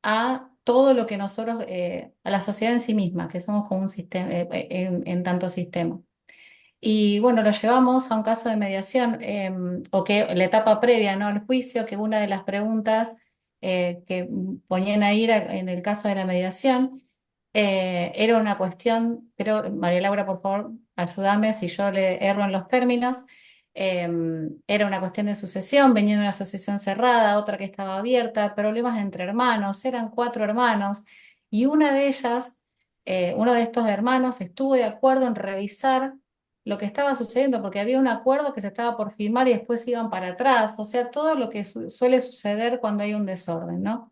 a todo lo que nosotros, a la sociedad en sí misma, que somos como un sistema, en tanto sistema. Y bueno, lo llevamos a un caso de mediación, o que la etapa previa, ¿no?, al juicio, que una de las preguntas que ponían ahí en el caso de la mediación era una cuestión, pero María Laura, por favor, ayúdame si yo le erro en los términos. eh, Era una cuestión de sucesión, venía de una asociación cerrada, otra que estaba abierta, problemas entre hermanos, eran 4 hermanos, y una de ellas, uno de estos hermanos estuvo de acuerdo en revisar lo que estaba sucediendo, porque había un acuerdo que se estaba por firmar y después iban para atrás, o sea, todo lo que suele suceder cuando hay un desorden, ¿no?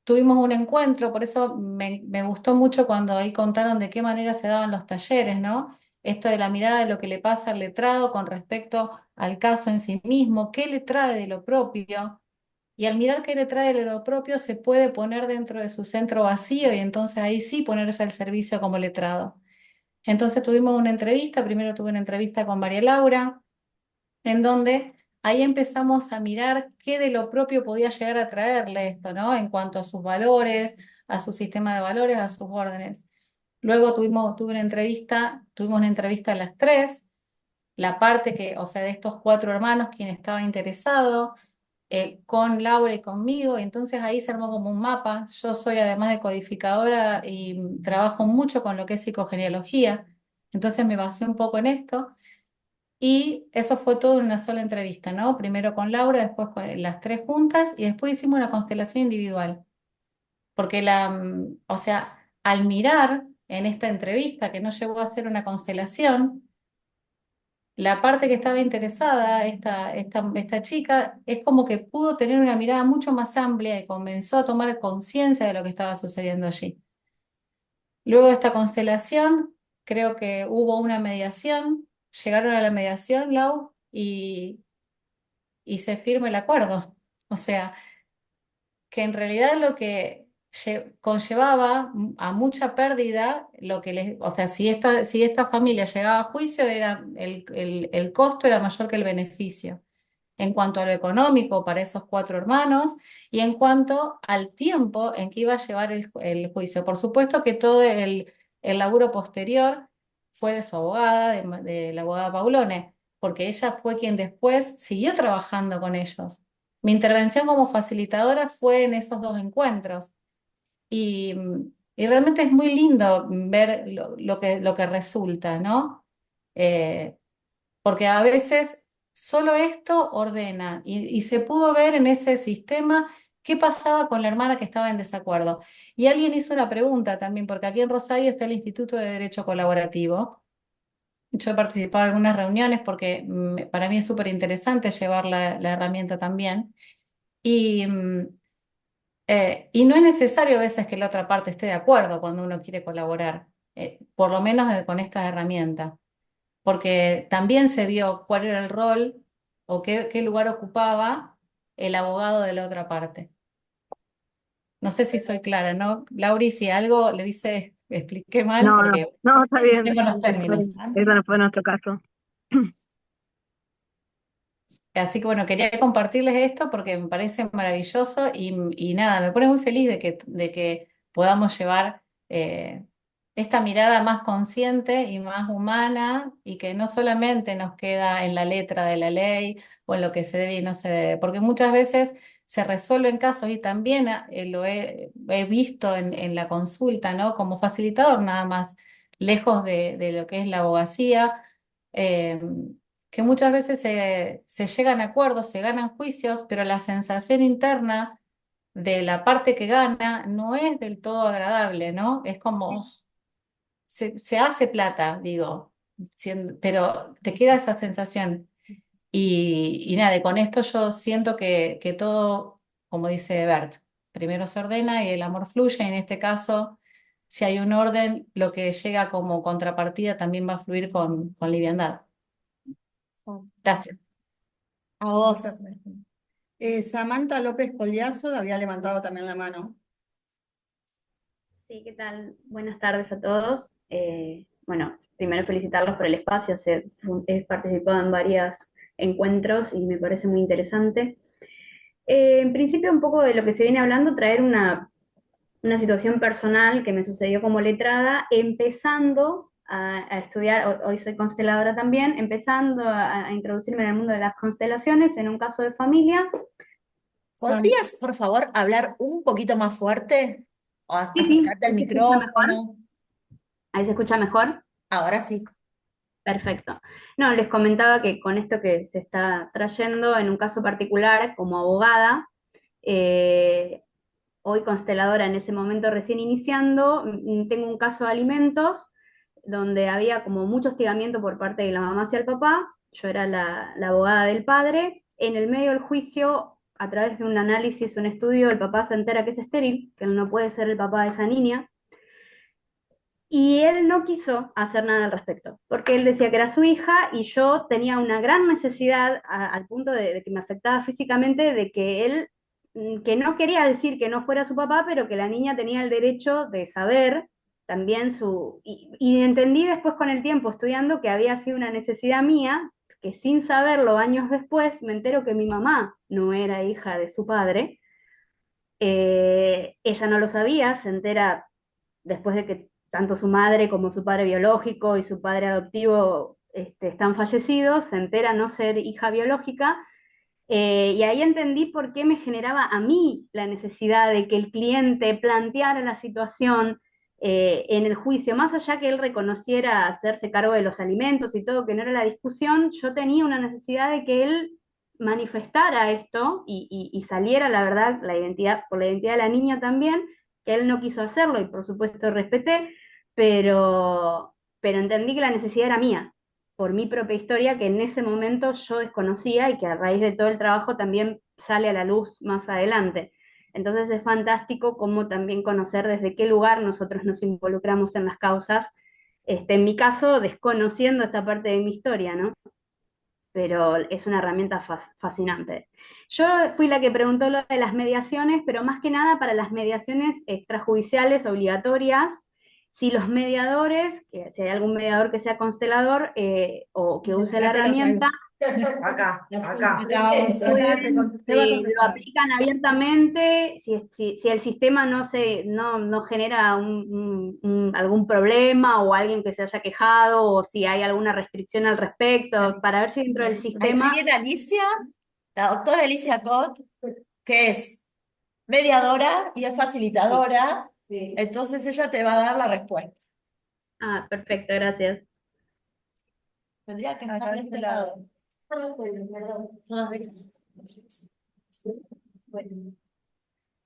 Tuvimos un encuentro, por eso me gustó mucho cuando ahí contaron de qué manera se daban los talleres, ¿no? Esto de la mirada de lo que le pasa al letrado con respecto al caso en sí mismo, qué le trae de lo propio, y al mirar qué le trae de lo propio se puede poner dentro de su centro vacío y entonces ahí sí ponerse al servicio como letrado. Entonces tuvimos una entrevista, primero tuve una entrevista con María Laura, en donde ahí empezamos a mirar qué de lo propio podía llegar a traerle esto, ¿no? En cuanto a sus valores, a su sistema de valores, a sus órdenes. Luego tuvimos una entrevista a las 3, la parte que, o sea, de estos 4 hermanos, quien estaba interesado, con Laura y conmigo, y entonces ahí se armó como un mapa. Yo soy además de codificadora y trabajo mucho con lo que es psicogenealogía, entonces me basé un poco en esto. Y eso fue todo en una sola entrevista, ¿no? Primero con Laura, después con las 3 juntas y después hicimos una constelación individual. Porque o sea, al mirar en esta entrevista, que no llegó a ser una constelación, la parte que estaba interesada, esta chica, es como que pudo tener una mirada mucho más amplia y comenzó a tomar conciencia de lo que estaba sucediendo allí. Luego de esta constelación, creo que hubo una mediación, llegaron a la mediación, Lau, y se firma el acuerdo. O sea, que en realidad lo que conllevaba a mucha pérdida, o sea, si esta familia llegaba a juicio, era el costo era mayor que el beneficio. En cuanto a lo económico para esos 4 hermanos y en cuanto al tiempo en que iba a llevar el juicio. Por supuesto que todo el laburo posterior fue de su abogada, de la abogada Paulone, porque ella fue quien después siguió trabajando con ellos. Mi intervención como facilitadora fue en esos 2 encuentros y, y realmente es muy lindo ver lo que resulta, ¿no? Eh, Porque a veces solo esto ordena y se pudo ver en ese sistema qué pasaba con la hermana que estaba en desacuerdo. Y alguien hizo una pregunta también, porque aquí en Rosario está el Instituto de Derecho Colaborativo. Yo he participado en algunas reuniones porque para mí es súper interesante llevar la herramienta también. Y, y no es necesario a veces que la otra parte esté de acuerdo cuando uno quiere colaborar, por lo menos con esta herramienta, porque también se vio cuál era el rol o qué lugar ocupaba el abogado de la otra parte. No sé si soy clara, ¿no? Lauri, si algo le expliqué mal, No, no, porque no, está bien. tengo los Ese términos. no fue nuestro caso. Así que bueno, quería compartirles esto porque me parece maravilloso y nada, me pone muy feliz de que podamos llevar esta mirada más consciente y más humana y que no solamente nos queda en la letra de la ley o en lo que se debe y no se debe, porque muchas veces se resuelven casos y también lo he visto en la consulta, ¿no? Como facilitador nada más, lejos de lo que es la abogacía, eh, que muchas veces se llegan a acuerdos, se ganan juicios, pero la sensación interna de la parte que gana no es del todo agradable, ¿no? Es como, se hace plata, digo, pero te queda esa sensación. Y nada, y con esto yo siento que todo, como dice Bert, primero se ordena y el amor fluye, y en este caso, si hay un orden, lo que llega como contrapartida también va a fluir con liviandad. Gracias. A vos. Samantha López Collazo había levantado también la mano. Sí, ¿qué tal? Buenas tardes a todos. Bueno, primero felicitarlos por el espacio. He participado en varios encuentros y me parece muy interesante. En principio, un poco de lo que se viene hablando, traer una situación personal que me sucedió como letrada, empezando a estudiar, hoy soy consteladora también, empezando a introducirme en el mundo de las constelaciones en un caso de familia. ¿Podrías, por favor, hablar un poquito más fuerte? O Sí, sí, acercarte al ahí se escucha mejor. micrófono. Ahí se escucha mejor. Ahora sí. Perfecto. No, les comentaba que con esto que se está trayendo, en un caso particular, como abogada, eh, hoy consteladora en ese momento recién iniciando, tengo un caso de alimentos donde había como mucho hostigamiento por parte de la mamá hacia el papá, yo era la abogada del padre, en el medio del juicio, a través de un análisis, un estudio, el papá se entera que es estéril, que él no puede ser el papá de esa niña, y él no quiso hacer nada al respecto, porque él decía que era su hija y yo tenía una gran necesidad al punto de que me afectaba físicamente, de que él, que no quería decir que no fuera su papá, pero que la niña tenía el derecho de saber también y entendí después con el tiempo estudiando que había sido una necesidad mía, que sin saberlo años después me entero que mi mamá no era hija de su padre. Ella no lo sabía, se entera después de que tanto su madre como su padre biológico y su padre adoptivo están fallecidos, se entera no ser hija biológica, y ahí entendí por qué me generaba a mí la necesidad de que el cliente planteara la situación en el juicio, más allá que él reconociera hacerse cargo de los alimentos y todo, que no era la discusión, yo tenía una necesidad de que él manifestara esto y saliera la verdad, la identidad, por la identidad de la niña también, que él no quiso hacerlo y por supuesto respeté, pero entendí que la necesidad era mía, por mi propia historia que en ese momento yo desconocía y que a raíz de todo el trabajo también sale a la luz más adelante. Entonces es fantástico cómo también conocer desde qué lugar nosotros nos involucramos en las causas, en mi caso desconociendo esta parte de mi historia, ¿no? Pero es una herramienta fascinante. Yo fui la que preguntó lo de las mediaciones, pero más que nada para las mediaciones extrajudiciales obligatorias, si los mediadores, si hay algún mediador que sea constelador o que use la Ya te lo traigo. herramienta, Acá, acá. lo aplican abiertamente, si el sistema no genera algún problema o alguien que se haya quejado o si hay alguna restricción al respecto, para ver si dentro del Aquí sistema... viene Alicia, la doctora Alicia Cot, que es mediadora y es facilitadora, entonces ella te va a dar la respuesta. Ah, perfecto, gracias. Tendría que estar Acá de de este este lado. lado.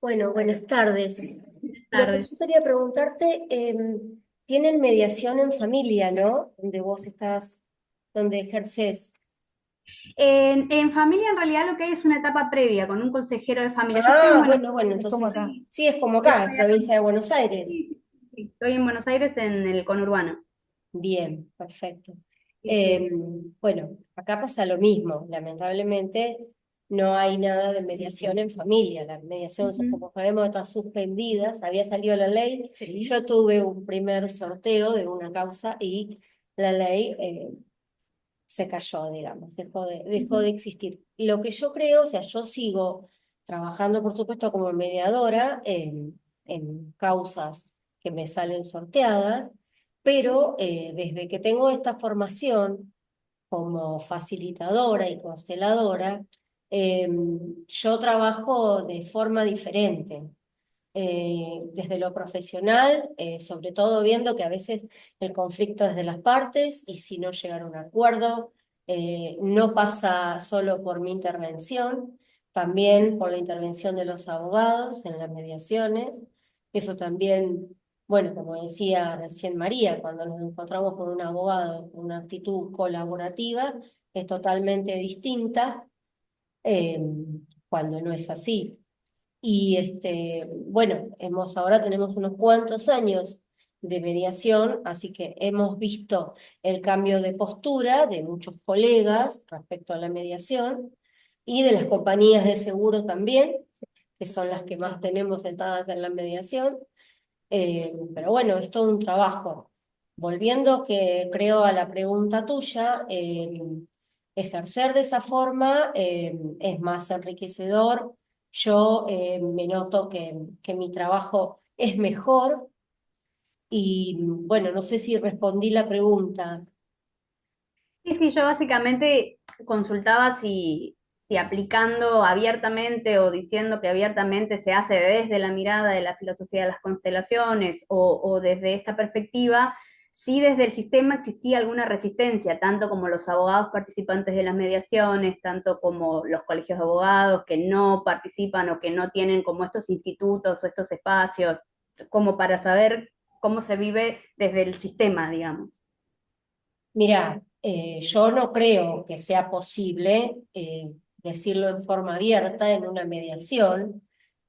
Bueno, buenas tardes. Lo que Tardes. yo quería preguntarte, tienen mediación en familia, ¿no? Donde vos estás, donde ejerces. En familia, en realidad, lo que hay es una etapa previa con un consejero de familia. Yo estoy en Ah, Buenos bueno, Es como entonces acá. sí, es como acá, en provincia de Buenos Aires. Sí, sí, estoy en Buenos Aires, en el conurbano. Bien, perfecto. Sí. Bueno, acá pasa lo mismo. Lamentablemente no hay nada de mediación en familia. La mediación, Ujú. como sabemos, está suspendida. Había salido la ley. Yo tuve un primer sorteo de una causa y la ley se cayó, digamos, dejó de existir. Lo que yo creo, o sea, yo sigo trabajando, por supuesto, como mediadora en causas que me salen sorteadas, pero desde que tengo esta formación como facilitadora y consteladora, yo trabajo de forma diferente. Desde lo profesional, sobre todo viendo que a veces el conflicto es de las partes y si no llegan a un acuerdo, no pasa solo por mi intervención, también por la intervención de los abogados en las mediaciones. Eso también, bueno, como decía recién María, cuando nos encontramos con un abogado con una actitud colaborativa, es totalmente distinta eh, cuando no es así. Y bueno, ahora tenemos unos cuantos años de mediación, así que hemos visto el cambio de postura de muchos colegas respecto a la mediación y de las compañías de seguro también, que son las que más tenemos sentadas en la mediación. Pero bueno, es todo un trabajo. Volviendo, que creo a la pregunta tuya, ejercer de esa forma es más enriquecedor. Yo me noto que mi trabajo es mejor y bueno, no sé si respondí la pregunta. Sí, sí, yo básicamente consultaba si aplicando abiertamente o diciendo que abiertamente se hace desde la mirada de la filosofía de las constelaciones o desde esta perspectiva, si desde el sistema existía alguna resistencia, tanto como los abogados participantes de las mediaciones, tanto como los colegios de abogados que no participan o que no tienen como estos institutos o estos espacios, como para saber cómo se vive desde el sistema, digamos. Mirá, yo no creo que sea posible decirlo en forma abierta en una mediación,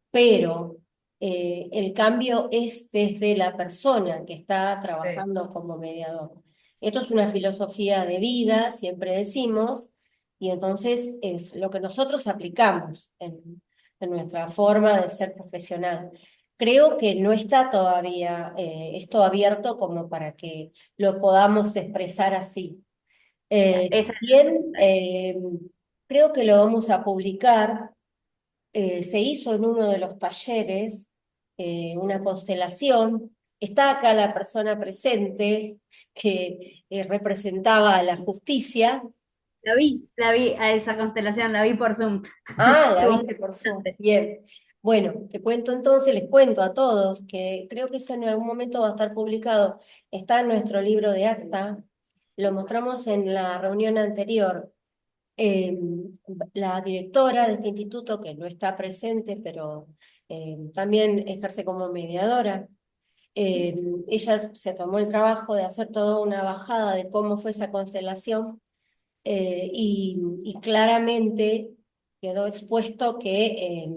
pero el cambio es desde la persona que está trabajando como mediador. Esto es una filosofía de vida, siempre decimos, y entonces es lo que nosotros aplicamos en nuestra forma de ser profesional. Creo que no está todavía esto abierto como para que lo podamos expresar así. Esa Si bien creo que lo vamos a publicar, se hizo en uno de los talleres una constelación. Está acá la persona presente que representaba a la justicia. la vi a esa constelación, la vi por Zoom. Ah, la Estuvo muy viste por Zoom. interesante. Bien. Bueno, te cuento entonces, les cuento a todos que creo que eso en algún momento va a estar publicado. Está en nuestro libro de acta. Lo mostramos en la reunión anterior. Eh, la directora de este instituto, que no está presente, pero también ejerce como mediadora, eh, ella se tomó el trabajo de hacer toda una bajada de cómo fue esa constelación y claramente quedó expuesto que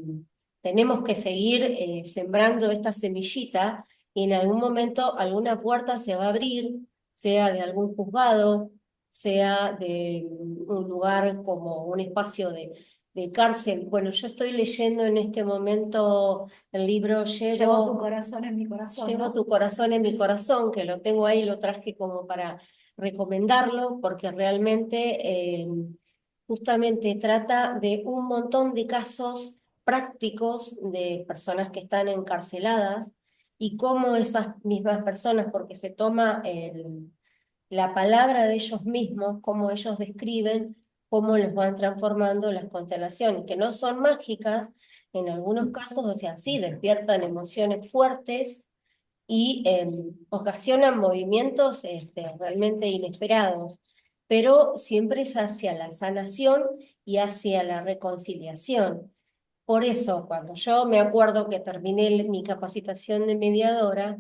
tenemos que seguir sembrando esta semillita y en algún momento alguna puerta se va a abrir, sea de algún juzgado, sea de un lugar como un espacio de cárcel. Bueno, yo estoy leyendo en este momento el libro Llevo tu corazón en mi corazón, Llevo ¿no? tu corazón en mi corazón, que lo tengo ahí, lo traje como para recomendarlo, porque realmente justamente trata de un montón de casos prácticos de personas que están encarceladas y cómo esas mismas personas, porque se toma la palabra de ellos mismos, cómo ellos describen, cómo los van transformando las constelaciones, que no son mágicas en algunos casos, o sea, sí despiertan emociones fuertes y ocasionan movimientos realmente inesperados, pero siempre es hacia la sanación y hacia la reconciliación. Por eso, cuando yo me acuerdo que terminé mi capacitación de mediadora,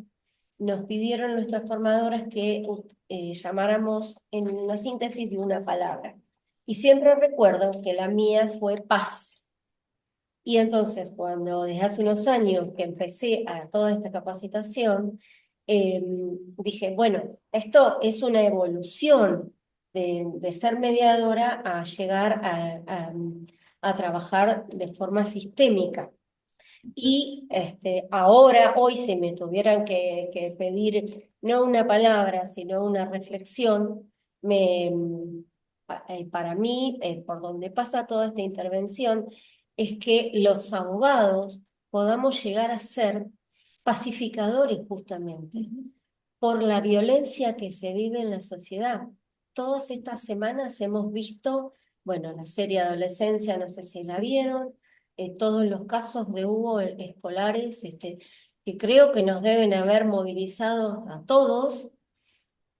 nos pidieron nuestras formadoras que llamáramos en una síntesis de una palabra. Y siempre recuerdo que la mía fue paz. Y entonces, cuando desde hace unos años que empecé a toda esta capacitación, dije, bueno, esto es una evolución de ser mediadora a llegar a trabajar de forma sistémica. Y ahora, hoy, si me tuvieran que pedir no una palabra, sino una reflexión, para mí, por donde pasa toda esta intervención, es que los abogados podamos llegar a ser pacificadores justamente. por la violencia que se vive en la sociedad. Todas estas semanas hemos visto, bueno, la serie Adolescencia, no sé si la vieron, todos los casos de Hugo escolares, que creo que nos deben haber movilizado a todos.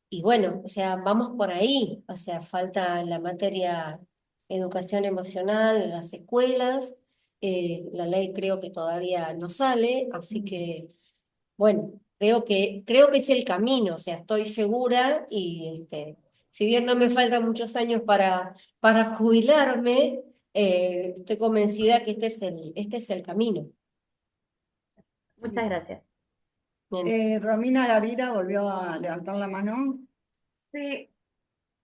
Y bueno, o sea, vamos por ahí, o sea, falta la materia educación emocional en las escuelas, la ley creo que todavía no sale, así que, bueno, creo que es el camino, o sea, estoy segura y si bien no me faltan muchos años para jubilarme, estoy convencida que este es el camino. Muchas gracias. Romina Gavira volvió a levantar la mano. Sí,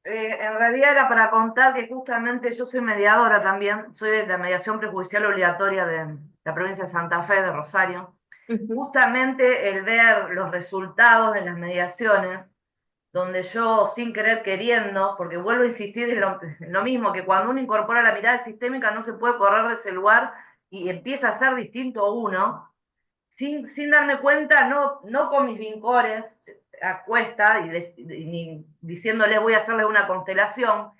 en realidad era para contar que justamente yo soy mediadora también, soy de la mediación prejudicial obligatoria de la provincia de Santa Fe, de Rosario. Justamente el ver los resultados de las mediaciones, donde yo sin querer queriendo, porque vuelvo a insistir en lo mismo, que cuando uno incorpora la mirada sistémica no se puede correr de ese lugar y empieza a ser distinto uno, sin darme cuenta, no con mis vincores a cuesta ni diciéndoles voy a hacerles una constelación,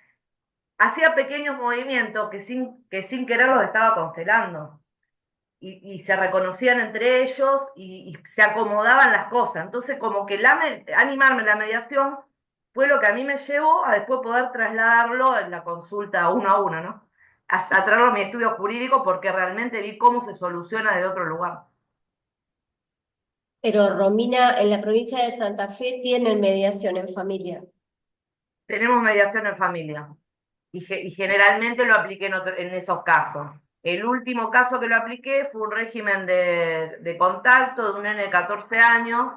hacía pequeños movimientos que sin querer los estaba constelando. Y se reconocían entre ellos y se acomodaban las cosas. Entonces, como que animarme en la mediación fue lo que a mí me llevó a después poder trasladarlo en la consulta uno a uno, ¿no? Hasta traerlo a mi estudio jurídico porque realmente vi cómo se soluciona de otro lugar. Pero Romina, en la provincia de Santa Fe tienen mediación en familia. Tenemos mediación en familia y generalmente lo apliqué en esos casos. El último caso que lo apliqué fue un régimen de contacto de un nene de 14 años,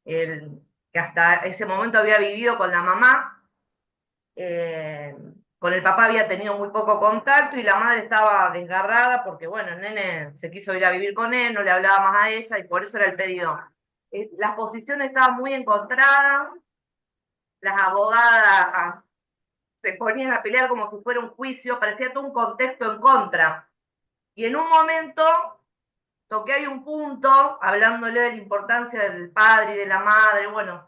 que hasta ese momento había vivido con la mamá, con el papá había tenido muy poco contacto y la madre estaba desgarrada porque, bueno, el nene se quiso ir a vivir con él, no le hablaba más a ella y por eso era el pedido. Las posiciones estaban muy encontradas, las abogadas se ponían a pelear como si fuera un juicio, parecía todo un contexto en contra. Y en un momento toqué ahí un punto, hablándole de la importancia del padre y de la madre, bueno,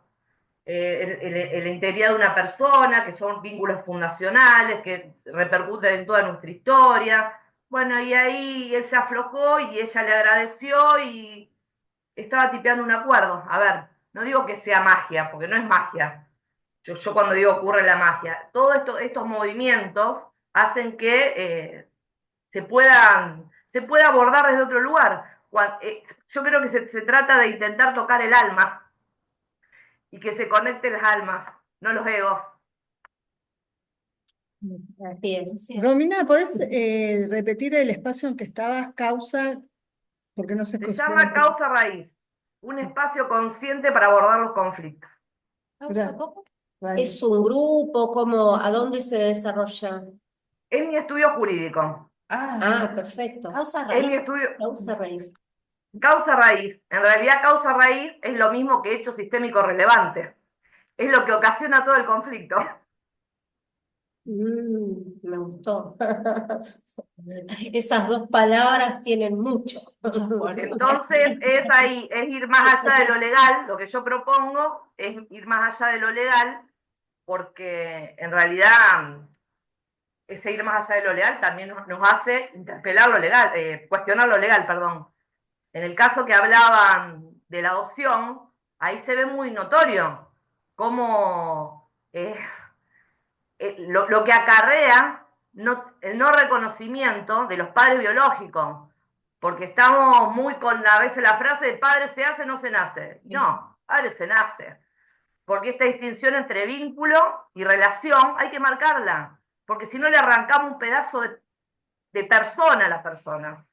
la integridad de una persona, que son vínculos fundacionales, que repercuten en toda nuestra historia. Bueno, y ahí él se aflojó y ella le agradeció y estaba tipeando un acuerdo. A ver, no digo que sea magia, porque no es magia. Yo cuando digo ocurre la magia, todos estos movimientos hacen que se pueda abordar desde otro lugar. Yo creo que se trata de intentar tocar el alma y que se conecten las almas, no los egos. Así es. Romina, ¿podés repetir el espacio en que estabas? Causa, porque no se Se escuchó. llama causa raíz, un espacio consciente para abordar los conflictos. ¿Es un grupo? ¿A dónde se desarrolla? Es mi estudio jurídico. Ah, perfecto. Causa Es mi raíz. estudio. Causa raíz. Causa raíz. En realidad, causa raíz es lo mismo que hecho sistémico relevante. Es lo que ocasiona todo el conflicto. Me gustó. Esas dos palabras tienen mucho. Entonces, es ir más allá de lo legal. Lo que yo propongo es ir más allá de lo legal, porque en realidad ese ir más allá de lo legal también nos hace interpelar lo legal, cuestionar lo legal, perdón. En el caso que hablaban de la adopción, ahí se ve muy notorio cómo lo que acarrea el no reconocimiento de los padres biológicos, porque estamos muy con a veces la frase de padre se hace, no se nace. No, padre se nace, porque esta distinción entre vínculo y relación hay que marcarla, porque si no le arrancamos un pedazo de persona a la persona.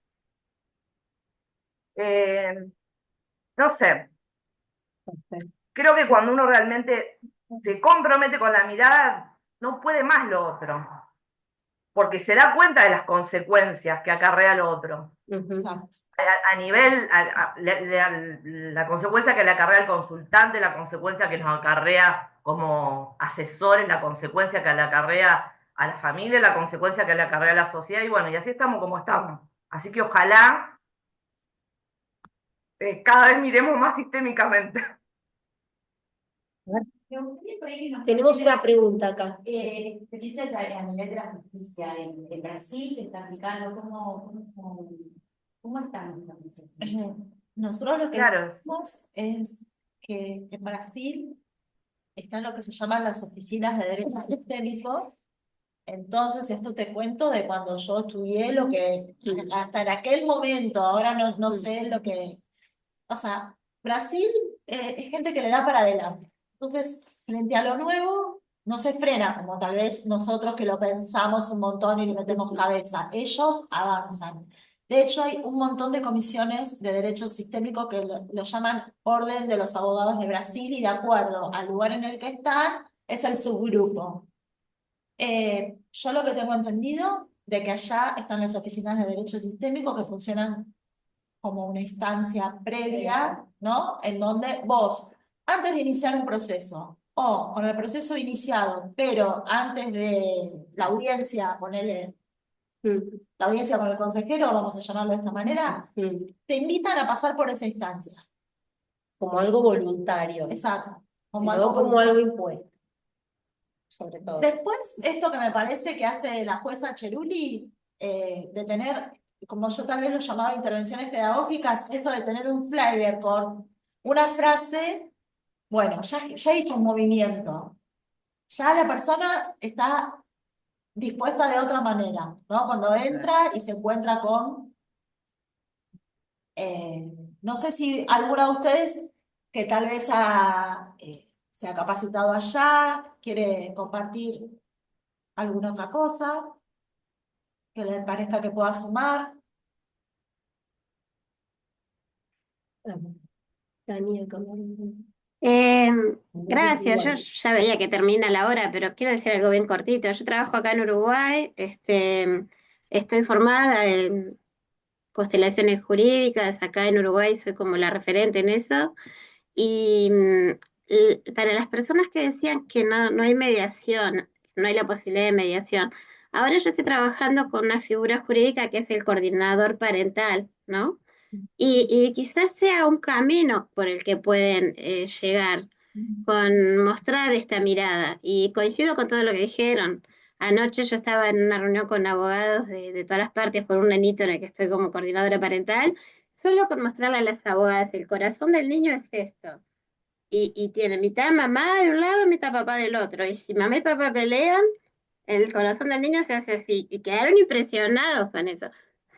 No sé, creo que cuando uno realmente se compromete con la mirada, no puede más lo otro, porque se da cuenta de las consecuencias que acarrea lo otro. Exacto. A nivel, la consecuencia que le acarrea al consultante, la consecuencia que nos acarrea como asesores, la consecuencia que le acarrea a la familia, la consecuencia que le acarrea a la sociedad, y bueno, y así estamos como estamos. Así que ojalá cada vez miremos más sistémicamente. Me gustaría por ahí que nos Tenemos cuente, una pregunta acá. experiencias a nivel de la justicia. En Brasil se está aplicando, ¿cómo están los procesos? Nosotros lo que Claro, decimos es que en Brasil están lo que se llaman las oficinas de derechos sistémicos. Entonces, esto te cuento de cuando yo estudié lo que, hasta en aquel momento, ahora no sé lo que, o sea, Brasil es gente que le da para adelante. Entonces, frente a lo nuevo, no se frena, como tal vez nosotros que lo pensamos un montón y le metemos cabeza. Ellos avanzan. De hecho, hay un montón de comisiones de derechos sistémicos que lo llaman Orden de los Abogados de Brasil y de acuerdo al lugar en el que están, es el subgrupo. Yo lo que tengo entendido de que allá están las oficinas de derechos sistémicos que funcionan como una instancia previa, ¿no? En donde vos, antes de iniciar un proceso, o con el proceso iniciado, pero antes de la audiencia, ponele la audiencia con el consejero, vamos a llamarlo de esta manera, te invitan a pasar por esa instancia. Como algo voluntario, Exacto. no Como algo como algo impuesto, sobre todo. Después, esto que me parece que hace la jueza Cheruli, de tener, como yo tal vez lo llamaba intervenciones pedagógicas, esto de tener un flyer con una frase, bueno, ya hizo un movimiento. Ya la persona está dispuesta de otra manera, ¿no? Cuando entra y se encuentra con, no sé si alguna de ustedes que tal vez se ha capacitado allá, quiere compartir alguna otra cosa que le parezca que pueda sumar. Daniel, como- Gracias, yo ya veía que termina la hora, pero quiero decir algo bien cortito. Yo trabajo acá en Uruguay, estoy formada en constelaciones jurídicas, acá en Uruguay soy como la referente en eso, y para las personas que decían que no hay mediación, no hay la posibilidad de mediación, ahora yo estoy trabajando con una figura jurídica que es el coordinador parental, ¿no? Y quizás sea un camino por el que pueden llegar con mostrar esta mirada. Y coincido con todo lo que dijeron. Anoche yo estaba en una reunión con abogados de todas las partes por un nenito en el que estoy como coordinadora parental, solo con mostrarle a las abogadas, el corazón del niño es esto. Y tiene mitad mamá de un lado, mitad papá del otro. Y si mamá y papá pelean, el corazón del niño se hace así. Y quedaron impresionados con eso.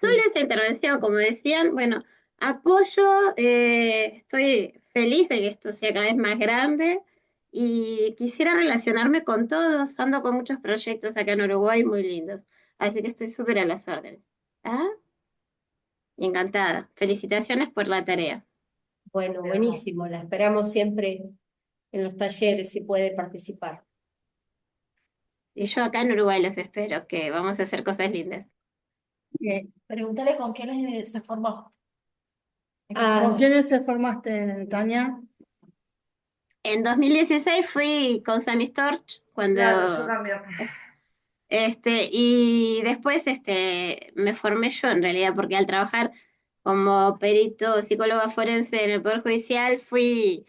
Solo esa intervención, como decían, bueno, apoyo, estoy feliz de que esto sea cada vez más grande y quisiera relacionarme con todos. Ando con muchos proyectos acá en Uruguay muy lindos. Así que estoy súper a las órdenes. ¿Ah? Y encantada. Felicitaciones por la tarea. Bueno, buenísimo, la esperamos siempre en los talleres si puede participar. Y yo acá en Uruguay los espero, que vamos a hacer cosas lindas. Pregúntale con quién se formó. ¿Con quiénes se formaste, Tania? En 2016 fui con Sammy Storch cuando claro, yo también. y después me formé yo en realidad porque al trabajar como perito psicóloga forense en el Poder Judicial fui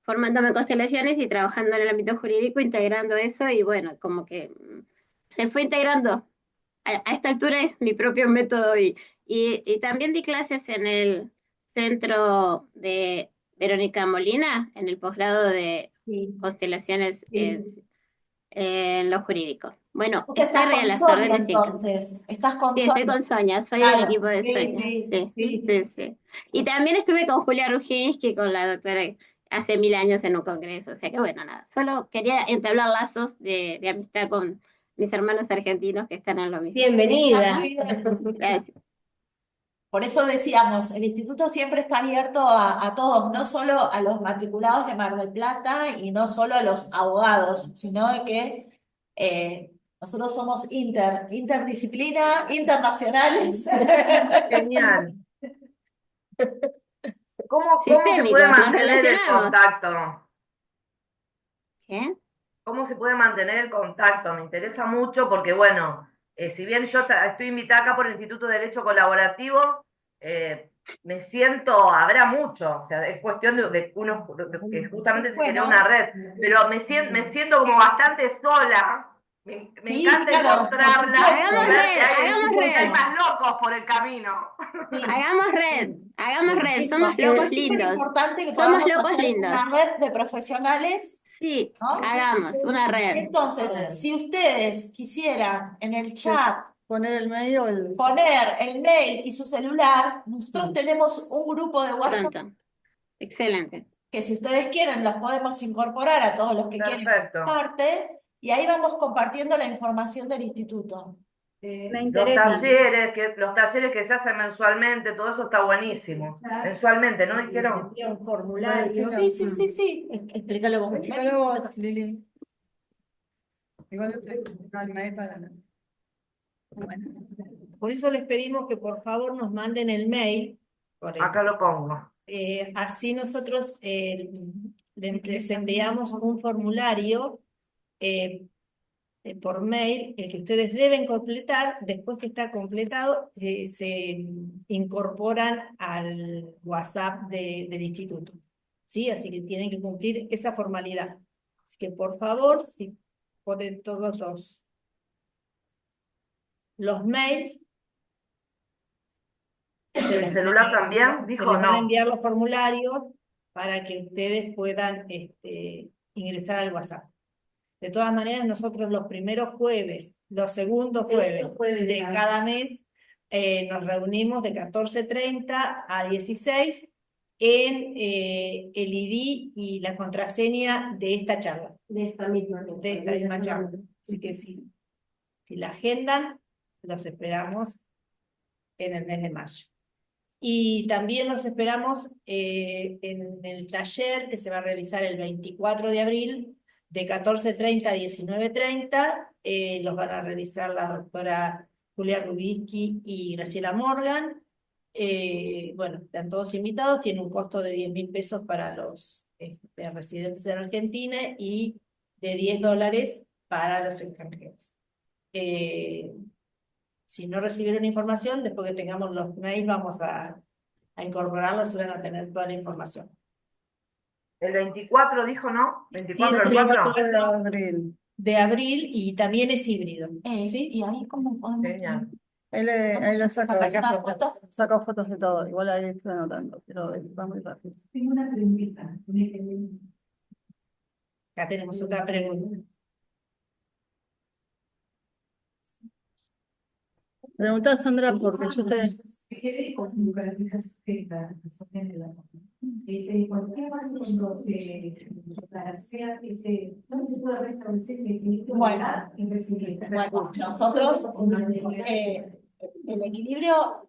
formándome en constelaciones y trabajando en el ámbito jurídico, integrando eso y bueno, como que se fue integrando. A esta altura es mi propio método y también di clases en el centro de Verónica Molina, en el posgrado de constelaciones en lo jurídico. Bueno, Porque estoy estás re a con las Sonia, órdenes y entonces. Estás con sí, estoy Sonia. con Sonia, soy del Claro. equipo de Sí, Sonia. sí, Sí, sí. sí. Y también estuve con Julia Ruginski, con la doctora, hace 1000 años en un congreso. O sea que bueno, nada, solo quería entablar lazos de amistad con mis hermanos argentinos que están en lo mismo. Bienvenida. Está muy bien. Gracias. Por eso decíamos, el instituto siempre está abierto a todos, no solo a los matriculados de Mar del Plata y no solo a los abogados, sino de que nosotros somos interdisciplina, internacionales. Genial. ¿Cómo se Sistémicos, puede nos mantener el relacionamos. contacto? ¿Qué? ¿Cómo se puede mantener el contacto? Me interesa mucho porque, bueno, si bien yo estoy invitada acá por el Instituto de Derecho Colaborativo, me siento, habrá mucho, o sea, es cuestión de que justamente se crea una red, pero me siento como bastante sola. Me Sí, encanta claro, por encontrarla supuesto. y ver que hagamos hay red, más locos por el camino. Sí. hagamos red, Eso, somos locos es súper lindos, importante que somos podamos locos hacer lindos. una red de profesionales, Sí, ¿no? hagamos una red. Entonces, si ustedes quisieran en el chat Poner el mail o el... poner el mail y su celular, nosotros tenemos un grupo de WhatsApp Pronto. Excelente. que si ustedes quieren los podemos incorporar a todos los que quieren ser Perfecto. parte y ahí vamos compartiendo la información del instituto. Me Los interesa. talleres que se hacen mensualmente, todo eso está buenísimo. Mensualmente, ¿no dijeron? Sería un formulario. Sí, sí, sí, sí. Explícalo vos. Explícalo vos, Lili. Igual no, el mail para... Bueno, por eso les pedimos que por favor nos manden el mail. Acá lo pongo. Así nosotros les enviamos un formulario por mail, el que ustedes deben completar. Después que está completado, se incorporan al WhatsApp del instituto. ¿Sí? Así que tienen que cumplir esa formalidad. Así que por favor, si ponen todos los mails. ¿El celular también? Se Dijo les van a no. enviar los formularios para que ustedes puedan ingresar al WhatsApp. De todas maneras, nosotros los primeros jueves, los segundos jueves de cada mes, nos reunimos de 14:30 a 16 en el ID y la contraseña de esta charla. De esta misma. De esta misma charla. Así que si la agendan, los esperamos en el mes de mayo. Y también los esperamos en el taller que se va a realizar el 24 de abril, de 14:30 a 19:30. Los van a realizar la doctora Julia Rubinski y Graciela Morgan. Bueno, están todos invitados, tiene un costo de 10.000 pesos para los residentes en Argentina y de $10 para los extranjeros. Si no recibieron información, después que tengamos los mails vamos a incorporarlos y van a tener toda la información. El 24 dijo, ¿no? Sí, 24 el del 4. 24 de abril y también es híbrido. ¿Sí? Y ahí como podemos... Genial. Ahí lo saco, ¿Sacas una foto? saco fotos de todo, igual ahí estoy anotando, pero va muy rápido. Tengo una preguntita. Acá tenemos otra pregunta. Preguntá, Sandra, porque yo te... ¿Por qué más cuando se balancea no se puede restablecer ese equilibrio? Bueno, nosotros, el equilibrio,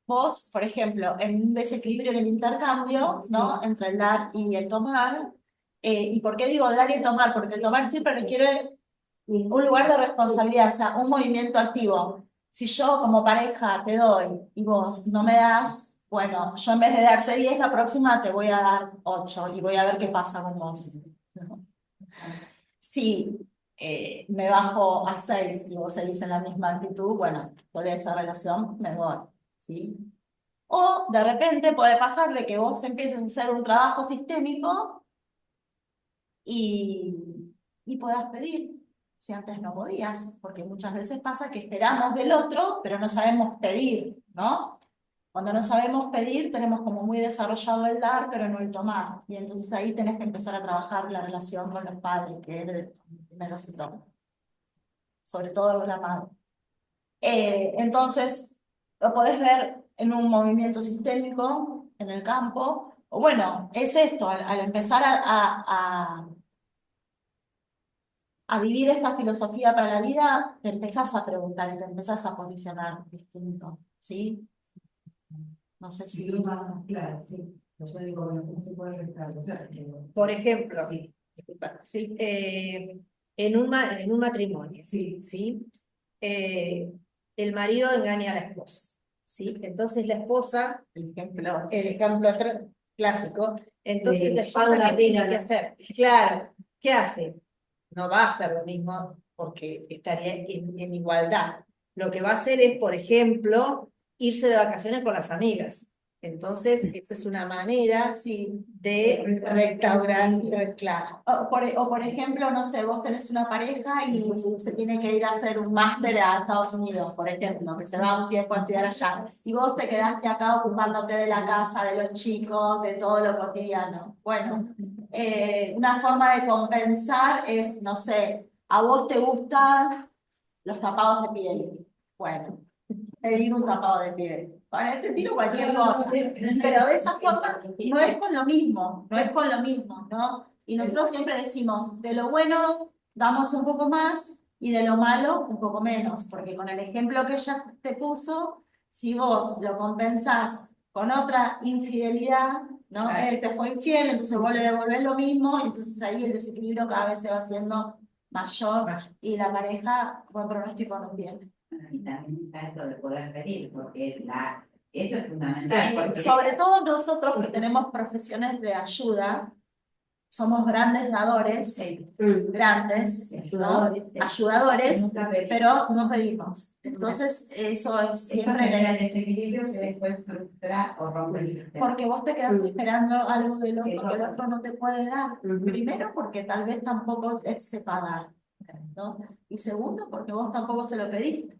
vos, por ejemplo, en un desequilibrio en el intercambio, ¿no? Entre el dar y el tomar. ¿Y por qué digo dar y tomar? Porque el tomar siempre requiere un lugar de responsabilidad, o sea, un movimiento activo. Si yo como pareja te doy y vos no me das, bueno, yo en vez de darte 10, la próxima te voy a dar 8 y voy a ver qué pasa con vos. Si me bajo a 6 y vos seguís en la misma actitud, bueno, por esa relación me voy, ¿sí? O de repente puede pasar de que vos empieces a hacer un trabajo sistémico y puedas pedir, si antes no podías, porque muchas veces pasa que esperamos del otro, pero no sabemos pedir, ¿no? Cuando no sabemos pedir, tenemos como muy desarrollado el dar, pero no el tomar. Y entonces ahí tenés que empezar a trabajar la relación con los padres, que es de primero se toma. Sobre todo con la madre. Entonces, lo podés ver en un movimiento sistémico, en el campo, o bueno, es esto, al empezar a vivir esta filosofía para la vida, te empezás a preguntar y te empezás a posicionar distinto, ¿sí? No sé si... Claro, sí. Yo digo, bueno, ¿cómo se puede restablecer? Por ejemplo, Sí. en un matrimonio, ¿sí? El marido engaña a la esposa, ¿sí? Entonces la esposa, el ejemplo clásico, entonces la esposa, ¿qué tiene que hacer? Claro, ¿qué hace? No va a hacer lo mismo porque estaría en igualdad. Lo que va a hacer es, por ejemplo, irse de vacaciones con las amigas. Entonces, esa es una manera Sí, de restaurar, claro. o por ejemplo, no sé, vos tenés una pareja y se tiene que ir a hacer un máster a Estados Unidos, por ejemplo, que se va un tiempo a estudiar allá. Y vos te quedaste acá ocupándote de la casa, de los chicos, de todo lo cotidiano. Bueno, una forma de compensar es, no sé, a vos te gustan los tapados de piel. Bueno, pedir un tapado de piel. Para este tiro cualquier cosa. Pero de esa forma no es con lo mismo, no es con lo mismo, ¿no? Y nosotros siempre decimos, de lo bueno damos un poco más y de lo malo un poco menos, porque con el ejemplo que ella te puso, si vos lo compensás con otra infidelidad, ¿no? Él te fue infiel, entonces vos le devolvés lo mismo, entonces ahí el desequilibrio cada vez se va haciendo mayor y la pareja buen pronóstico no tiene. Y también está esto de poder pedir, porque eso es fundamental. Porque Sobre todo nosotros que tenemos profesiones de ayuda, somos grandes dadores, grandes, ¿no? Ayudadores, pero no pedimos. Entonces, eso es siempre genera el desequilibrio que después frustra o rompe el sistema. porque vos te quedaste esperando algo del otro que el otro no te puede dar. Primero, porque tal vez tampoco él sepa dar, ¿no? Y segundo, porque vos tampoco se lo pediste.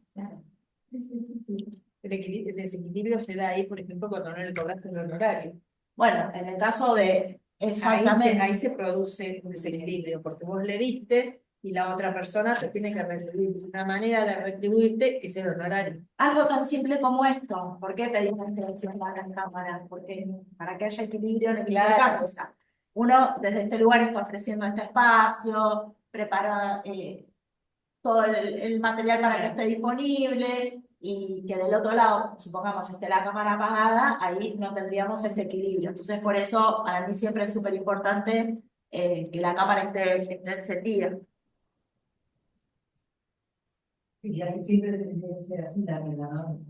El desequilibrio se da ahí, por ejemplo, cuando no le cobras el honorario. Bueno, en el caso de exactamente. Ahí se produce un desequilibrio, porque vos le diste y la otra persona te tiene que retribuir. Una manera de retribuirte es el honorario. Algo tan simple como esto, ¿por qué pedimos que se hagan cámaras? Porque para que haya equilibrio en el Claro. o sea, uno desde este lugar está ofreciendo este espacio, prepara todo el material para que esté disponible y que del otro lado, supongamos, esté la cámara apagada, ahí no tendríamos este equilibrio. Entonces, por eso, para mí siempre es súper importante que la cámara esté encendida. Y ahí siempre tendría que ser así la regla, ¿no?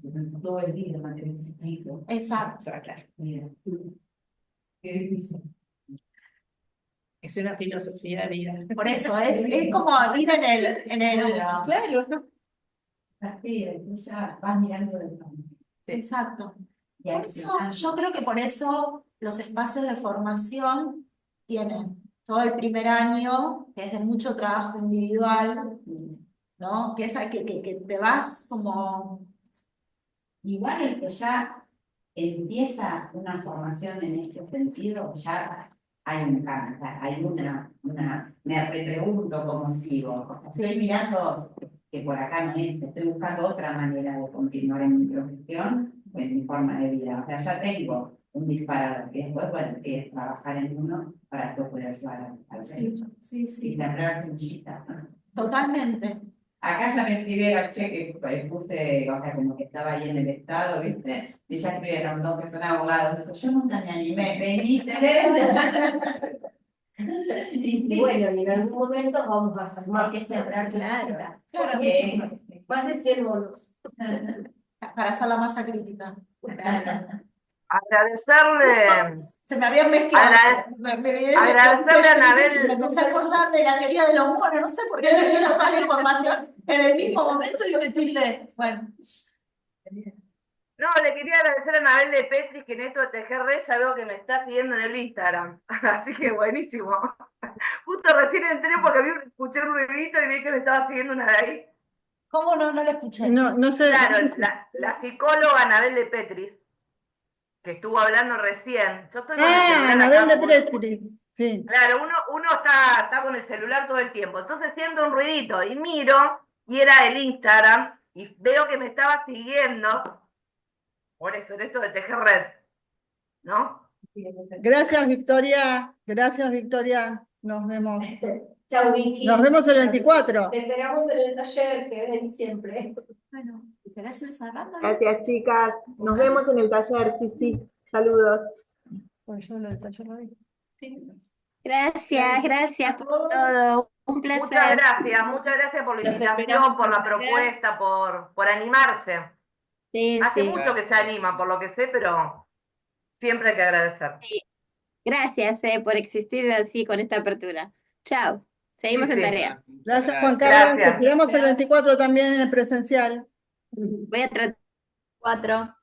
Todo el día mantener ese equilibrio. Exacto. Claro. Mira, qué difícil. Es una filosofía de vida. Por eso, es como ir en el Claro. Así, ya vas mirando del fondo. Exacto. Y Por eso, yo creo que por eso los espacios de formación tienen todo el primer año, que es de mucho trabajo individual, ¿no? Que es que te vas como... Igual el que ya empieza una formación en este sentido, ya hay un cambio, hay me repregunto cómo sigo. Estoy mirando que por acá no es, estoy buscando otra manera de continuar en mi profesión o en mi forma de vida. O sea, ya tengo un disparador, que después, bueno, es trabajar en uno para después poder ayudar al resto. Sí, Y sembrar semillitas. totalmente. Acá ya me escribieron, che, que puse, o sea, como que estaba ahí en el estado, ¿viste? Y ya escribieron dos que son abogados. Entonces, yo nunca me animé, vení, Y sí, bueno, y en algún momento vamos a hacer más. Hay que sembrar, claro. Porque más de 100 monos. Para hacer la masa crítica. Agradecerle, Se me habían mezclado. agradecerle a Me Anabel. empecé a acordar de la teoría de los monos, no sé por qué me dio toda la información en el mismo momento y yo me tildé. Bueno. No, le quería agradecer a Anabel de Petris, que en esto de tejer red ya veo que me está siguiendo en el Instagram. Así que buenísimo. Justo recién entré porque escuché un ruidito y vi que me estaba siguiendo una de ahí. ¿Cómo no la escuché? No sé. Claro, la psicóloga Anabel de Petris, que estuvo hablando recién. Yo estoy con el celular Anabel acá, de Petris. Sí. Claro, uno está con el celular todo el tiempo. Entonces siento un ruidito y miro, y era el Instagram, y veo que me estaba siguiendo. Por eso, en esto de tejer red, ¿no? Gracias, Victoria. Gracias, Victoria. Nos vemos. Chau, Vicky. Nos vemos el 24. Te esperamos en el taller que ven siempre. Bueno, gracias cerrando. Gracias, chicas. Nos vemos en el taller. Sí. Saludos. Pues yo lo del taller lo vi. Gracias por todo. Un placer. Muchas gracias por la invitación, por la propuesta, por animarse. Sí, Hace sí. mucho que se anima, por lo que sé, pero siempre hay que agradecer. Sí. Gracias por existir así con esta apertura. Chao. Seguimos en tarea. Gracias, Juan Carlos. Gracias. Te esperamos el 24 también en el presencial. Voy a tratar. 4.